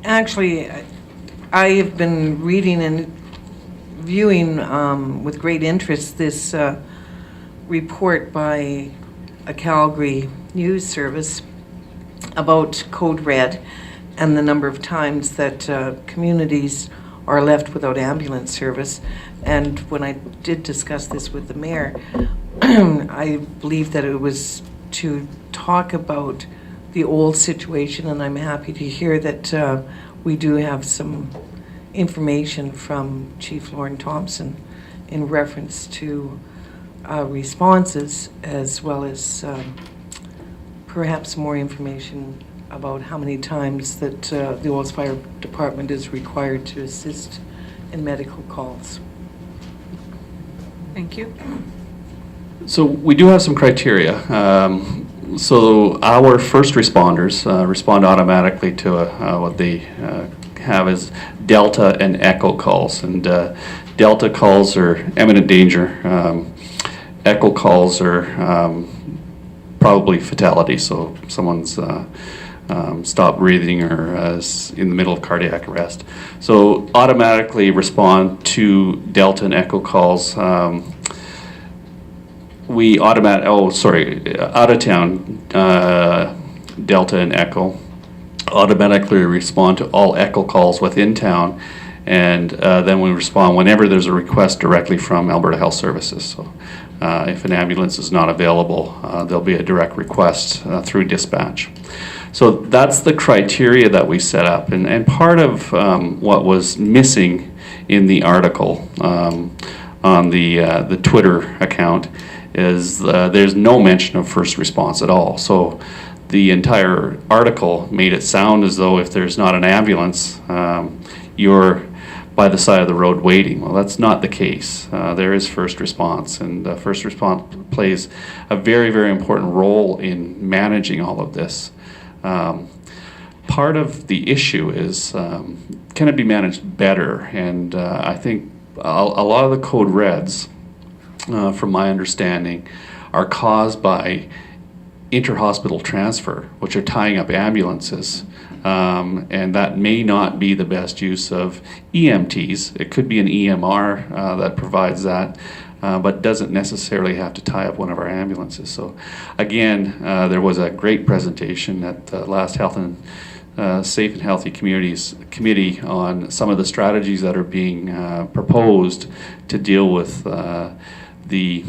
Actually, I have been reading and viewing with great interest this report by a Calgary news service about Code Red and the number of times that communities are left without ambulance service. And when I did discuss this with the mayor, I believe that it was to talk about the old situation, and I'm happy to hear that we do have some information from Chief Lauren Thompson in reference to responses, as well as perhaps more information about how many times that the Olds Fire Department is required to assist in medical calls. Thank you. So we do have some criteria. So our first responders respond automatically to what they have as Delta and Echo calls. And Delta calls are imminent danger. Echo calls are probably fatality, so someone's stopped breathing or is in the middle of cardiac arrest. So automatically respond to Delta and Echo calls. We out of town Delta and Echo automatically respond to all Echo calls within town, and then we respond whenever there's a request directly from Alberta Health Services. So if an ambulance is not available, there'll be a direct request through dispatch. So that's the criteria that we set up, and part of what was missing in the article on the Twitter account is there's no mention of first response at all. So the entire article made it sound as though if there's not an ambulance, you're by the side of the road waiting. Well, that's not the case. There is first response, and first response plays a very, very important role in managing all of this. Part of the issue is, can it be managed better? And I think a lot of the code reds, from my understanding, are caused by inter-hospital transfer, which are tying up ambulances. And that may not be the best use of EMTs. It could be an EMR that provides that, but doesn't necessarily have to tie up one of our ambulances. So again, there was a great presentation at the last Health and Safe and Healthy Communities Committee on some of the strategies that are being proposed to deal with the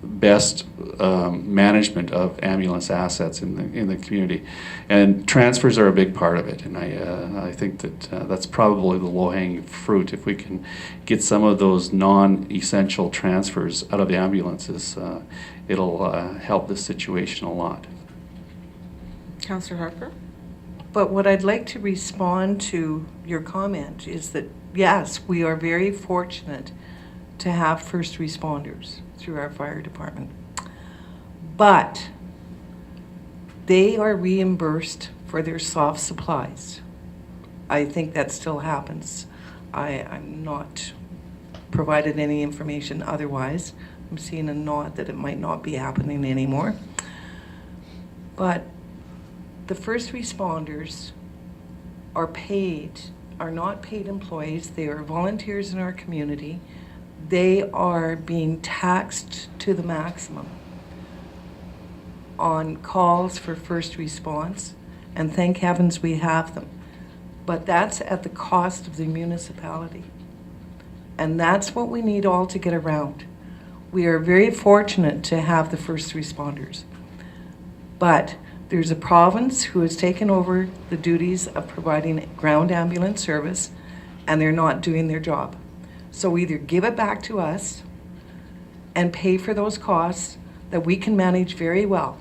best management of ambulance assets in the community, and transfers are a big part of it. And I think that that's probably the low-hanging fruit. If we can get some of those non-essential transfers out of ambulances, it'll help the situation a lot. Councillor Harper? But what I'd like to respond to your comment is that, yes, we are very fortunate to have first responders through our fire department. But they are reimbursed for their soft supplies. I think that still happens. I'm not provided any information otherwise. I'm seeing a nod that it might not be happening anymore. But the first responders are not paid employees. They are volunteers in our community. They are being taxed to the maximum on calls for first response, and thank heavens we have them. But that's at the cost of the municipality. And that's what we need all to get around. We are very fortunate to have the first responders. But there's a province who has taken over the duties of providing ground ambulance service, and they're not doing their job. So either give it back to us and pay for those costs that we can manage very well,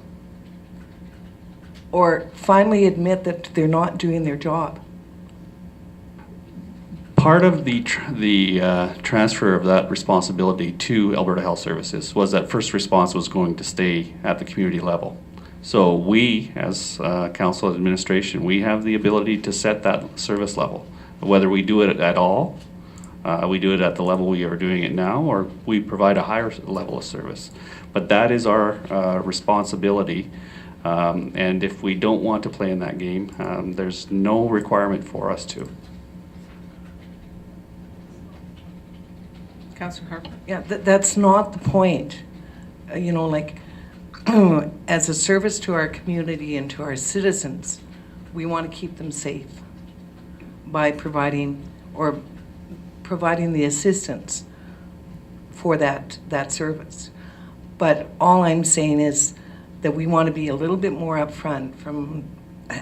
or finally admit that they're not doing their job. Part of the transfer of that responsibility to Alberta Health Services was that first response was going to stay at the community level. So we, as council administration, we have the ability to set that service level. Whether we do it at all, we do it at the level we are doing it now, or we provide a higher level of service. But that is our responsibility. And if we don't want to play in that game, there's no requirement for us to. Councillor Harper? Yeah, that's not the point. You know, like, as a service to our community and to our citizens, we want to keep them safe by providing the assistance for that service. But all I'm saying is that we want to be a little bit more upfront from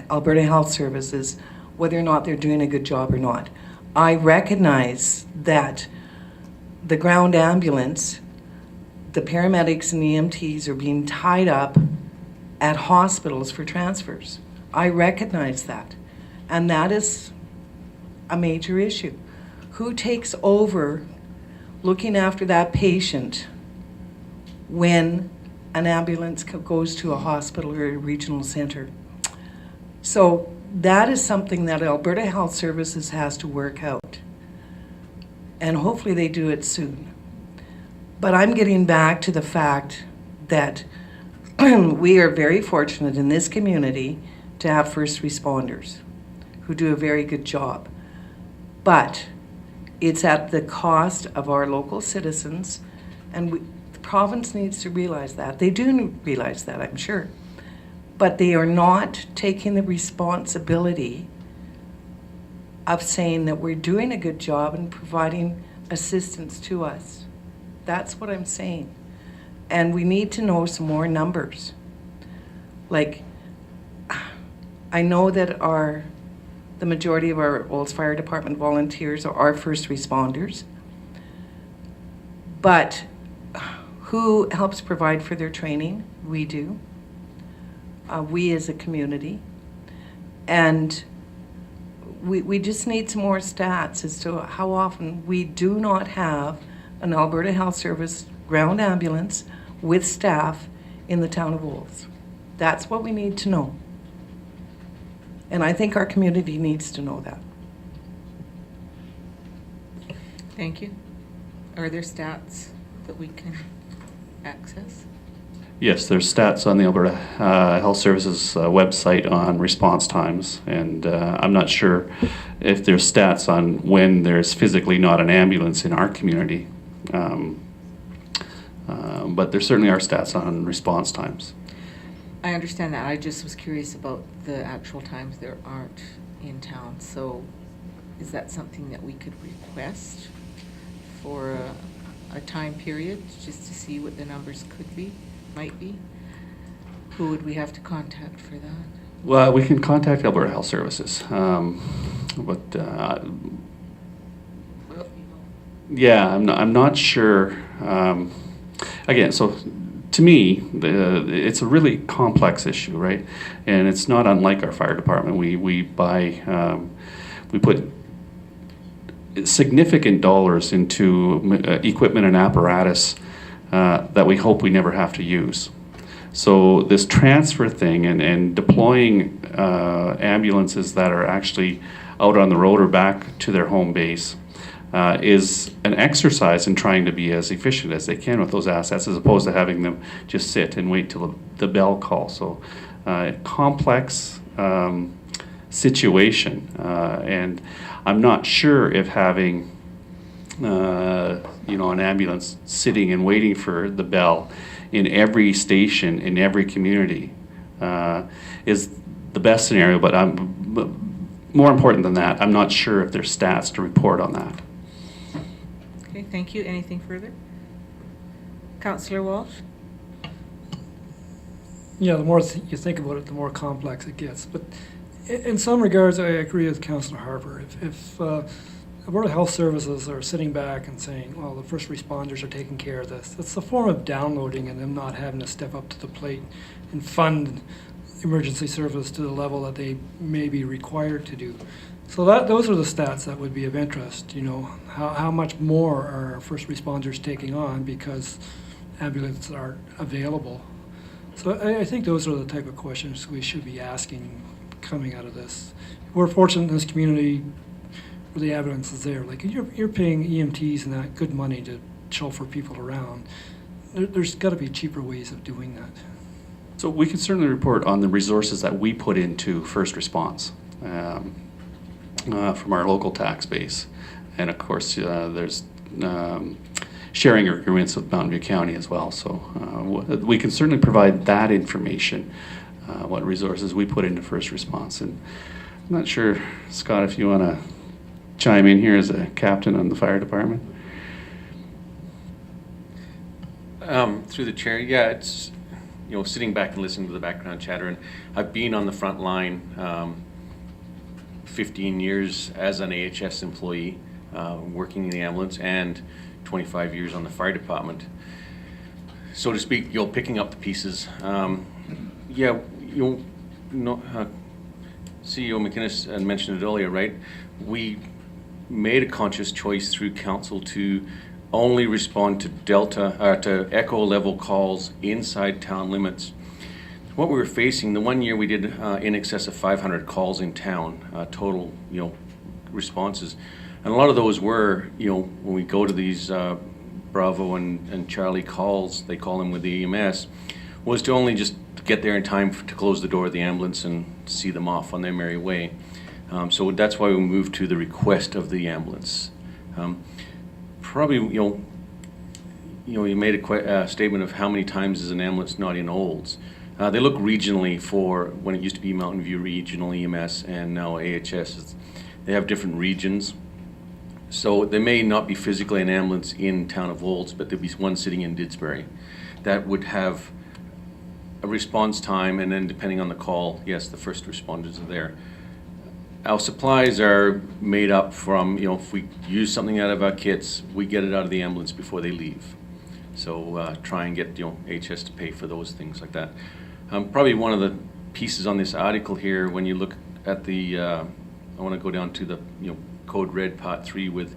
Alberta Health Services, whether or not they're doing a good job or not. I recognize that the ground ambulance, the paramedics and the EMTs are being tied up at hospitals for transfers. I recognize that. And that is a major issue. Who takes over looking after that patient when an ambulance goes to a hospital or a regional center? So that is something that Alberta Health Services has to work out. And hopefully they do it soon. But I'm getting back to the fact that we are very fortunate in this community to have first responders who do a very good job. But it's at the cost of our local citizens, and the province needs to realize that. They do realize that, I'm sure. But they are not taking the responsibility of saying that we're doing a good job and providing assistance to us. That's what I'm saying. And we need to know some more numbers. Like, I know that the majority of our Olds Fire Department volunteers are first responders, but who helps provide for their training? We do. We as a community. And we just need some more stats as to how often we do not have an Alberta Health Service ground ambulance with staff in the town of Olds. That's what we need to know. And I think our community needs to know that. Thank you. Are there stats that we can access? Yes, there's stats on the Alberta Health Services website on response times, and I'm not sure if there's stats on when there's physically not an ambulance in our community, but there certainly are stats on response times. I understand that. I just was curious about the actual times there aren't in town. So is that something that we could request for a time period just to see what the numbers might be? Who would we have to contact for that? Well, we can contact Alberta Health Services, yeah, I'm not sure. Again, so to me, it's a really complex issue, right? And it's not unlike our fire department. We put significant dollars into equipment and apparatus that we hope we never have to use. So this transfer thing and deploying ambulances that are actually out on the road or back to their home base, is an exercise in trying to be as efficient as they can with those assets, as opposed to having them just sit and wait till the bell calls. So complex situation, and I'm not sure if having an ambulance sitting and waiting for the bell in every station in every community is the best scenario. But more important than that, I'm not sure if there's stats to report on that. Okay, thank you. Anything further? Councillor Walsh? Yeah, the more you think about it, the more complex it gets. But in some regards, I agree with Councillor Harper. If Alberta Health Services are sitting back and saying, well, the first responders are taking care of this, it's a form of downloading and them not having to step up to the plate and fund emergency service to the level that they may be required to do. So those are the stats that would be of interest. How much more are first responders taking on because ambulances aren't available? So I think those are the type of questions we should be asking coming out of this. We're fortunate in this community where the evidence is there. Like you're paying EMTs and that good money to chauffeur people around. There's got to be cheaper ways of doing that. So we can certainly report on the resources that we put into first response from our local tax base. And of course, there's sharing agreements with Mountain View County as well. So we can certainly provide that information, what resources we put into first response. And I'm not sure, Scott, if you want to chime in here as a captain on the fire department. Through the chair, yeah, it's sitting back and listening to the background chatter, and I've been on the front line 15 years as an AHS employee, working in the ambulance, and 25 years on the fire department. So to speak, picking up the pieces. CEO McInnes mentioned it earlier, right? We made a conscious choice through council to only respond to to echo level calls inside town limits. What we were facing, the one year we did in excess of 500 calls in town, total, responses. And a lot of those were, when we go to these Bravo and Charlie calls, they call them with the EMS, was to only just get there in time to close the door of the ambulance and see them off on their merry way. So that's why we moved to the request of the ambulance. Probably, you made a statement of how many times is an ambulance not in Olds. They look regionally for when it used to be Mountain View Regional EMS and now AHS. They have different regions. So there may not be physically an ambulance in town of Olds, but there'll be one sitting in Didsbury that would have a response time, and then depending on the call, yes, the first responders are there. Our supplies are made up from, if we use something out of our kits, we get it out of the ambulance before they leave. So try and get, HS to pay for those things like that. Probably one of the pieces on this article here, when you look at the, I want to go down to the, Code Red Part 3 with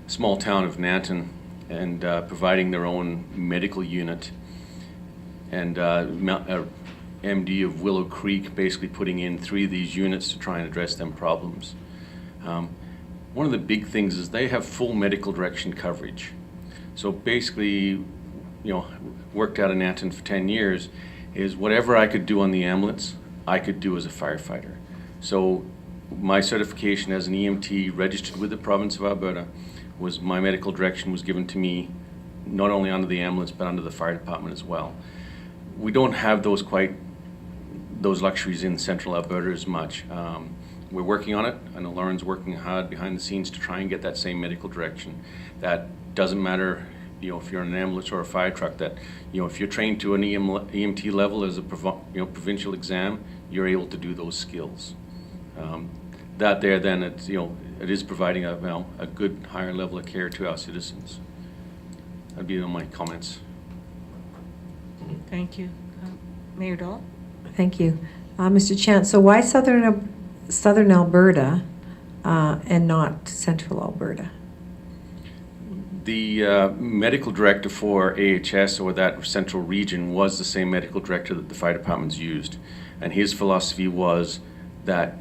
small town of Nanton and providing their own medical unit, and MD of Willow Creek basically putting in 3 of these units to try and address them problems. One of the big things is they have full medical direction coverage. So basically, worked out in Nanton for 10 years, is whatever I could do on the ambulance, I could do as a firefighter. So my certification as an EMT registered with the province of Alberta was my medical direction was given to me, not only under the ambulance, but under the fire department as well. We don't have those luxuries in central Alberta as much. We're working on it. I know Lauren's working hard behind the scenes to try and get that same medical direction. That doesn't matter, if you're in an ambulance or a fire truck, that, if you're trained to an EMT level as a provincial exam, you're able to do those skills. That there then, it's, it is providing a good higher level of care to our citizens. That'd be my comments. Thank you. Mayor Dahl? Thank you. Mr. Chance, so why southern Alberta and not central Alberta? The medical director for AHS, or that central region, was the same medical director that the fire departments used. And his philosophy was that,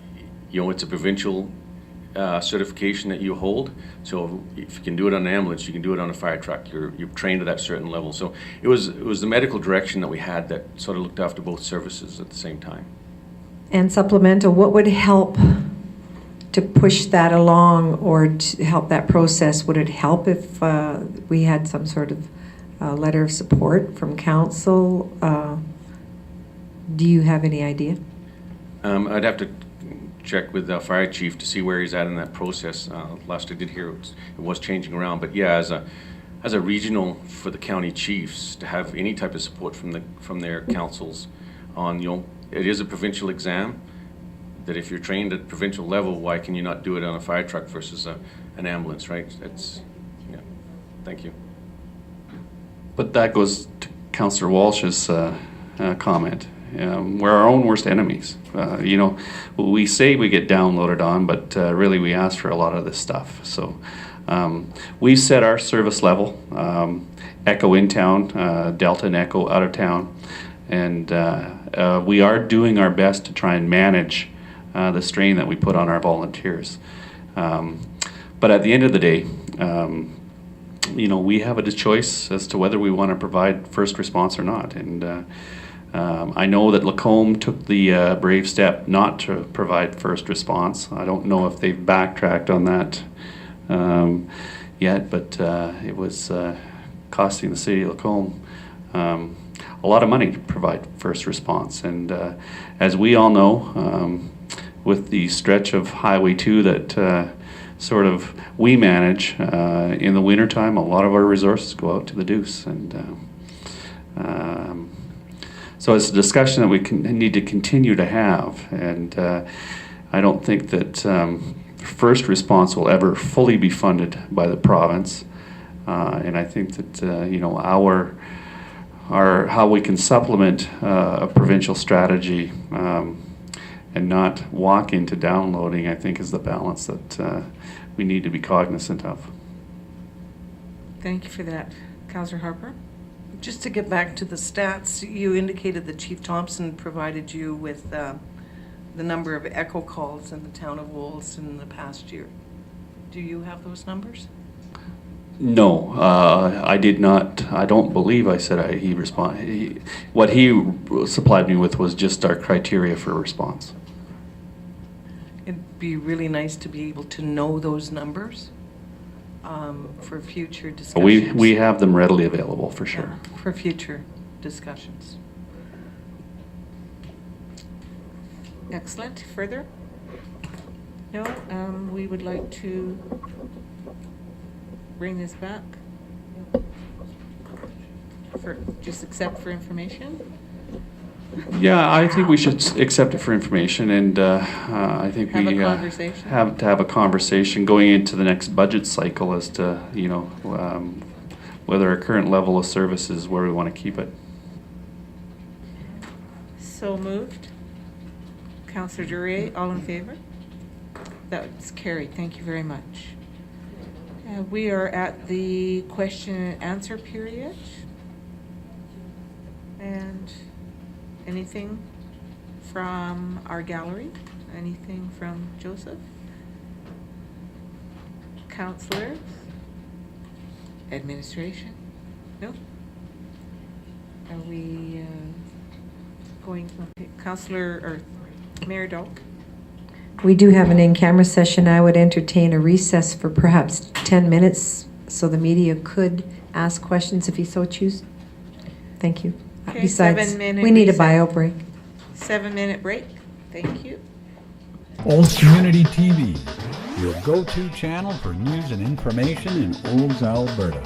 it's a provincial certification that you hold. So if you can do it on an ambulance, you can do it on a fire truck. You're trained at that certain level. So it was the medical direction that we had that sort of looked after both services at the same time. And supplemental, what would help to push that along or to help that process? Would it help if we had some sort of letter of support from council? Do you have any idea? I'd have to check with the fire chief to see where he's at in that process. Last I did hear, it was changing around. But yeah, as a regional for the county chiefs to have any type of support from their councils on, it is a provincial exam. That if you're trained at provincial level, why can you not do it on a fire truck versus an ambulance, right? Yeah. Thank you. But that goes to Councillor Walsh's comment. We're our own worst enemies. We say we get downloaded on, but really we ask for a lot of this stuff. So we've set our service level, Echo in town, Delta and Echo out of town, and we are doing our best to try and manage the strain that we put on our volunteers. But at the end of the day, we have a choice as to whether we want to provide first response or not. And I know that Lacombe took the brave step not to provide first response. I don't know if they've backtracked on that yet, but it was costing the city of Lacombe a lot of money to provide first response. And as we all know, with the stretch of Highway 2 that sort of we manage, in the wintertime, a lot of our resources go out to the Deuce. And so it's a discussion that we need to continue to have. And I don't think that first response will ever fully be funded by the province. And I think that, how we can supplement a provincial strategy and not walk into downloading, I think, is the balance that we need to be cognizant of. Thank you for that. Councillor Harper? Just to get back to the stats, you indicated that Chief Thompson provided you with the number of echo calls in the town of Wolves in the past year. Do you have those numbers? No, I did not. I don't believe I said he responded. What he supplied me with was just our criteria for response. It'd be really nice to be able to know those numbers for future discussions. We have them readily available for sure. Yeah, for future discussions. Excellent. Further? No, we would like to bring this back just accept for information. Yeah, I think we should accept it for information, and I think we have to have a conversation going into the next budget cycle as to whether our current level of service is where we want to keep it. So moved. Councillor Duryea, all in favor? That's carried. Thank you very much. We are at the question and answer period. And anything from our gallery? Anything from Joseph? Councillors? Administration? No? Are we going, Councillor or Mayor Daulk? We do have an in-camera session. I would entertain a recess for perhaps 10 minutes so the media could ask questions if you so choose. Thank you. Okay, Besides, 7-minute we need recess. a bio break. 7-minute break. Thank you. Olds Community TV, your go-to channel for news and information in Olds, Alberta.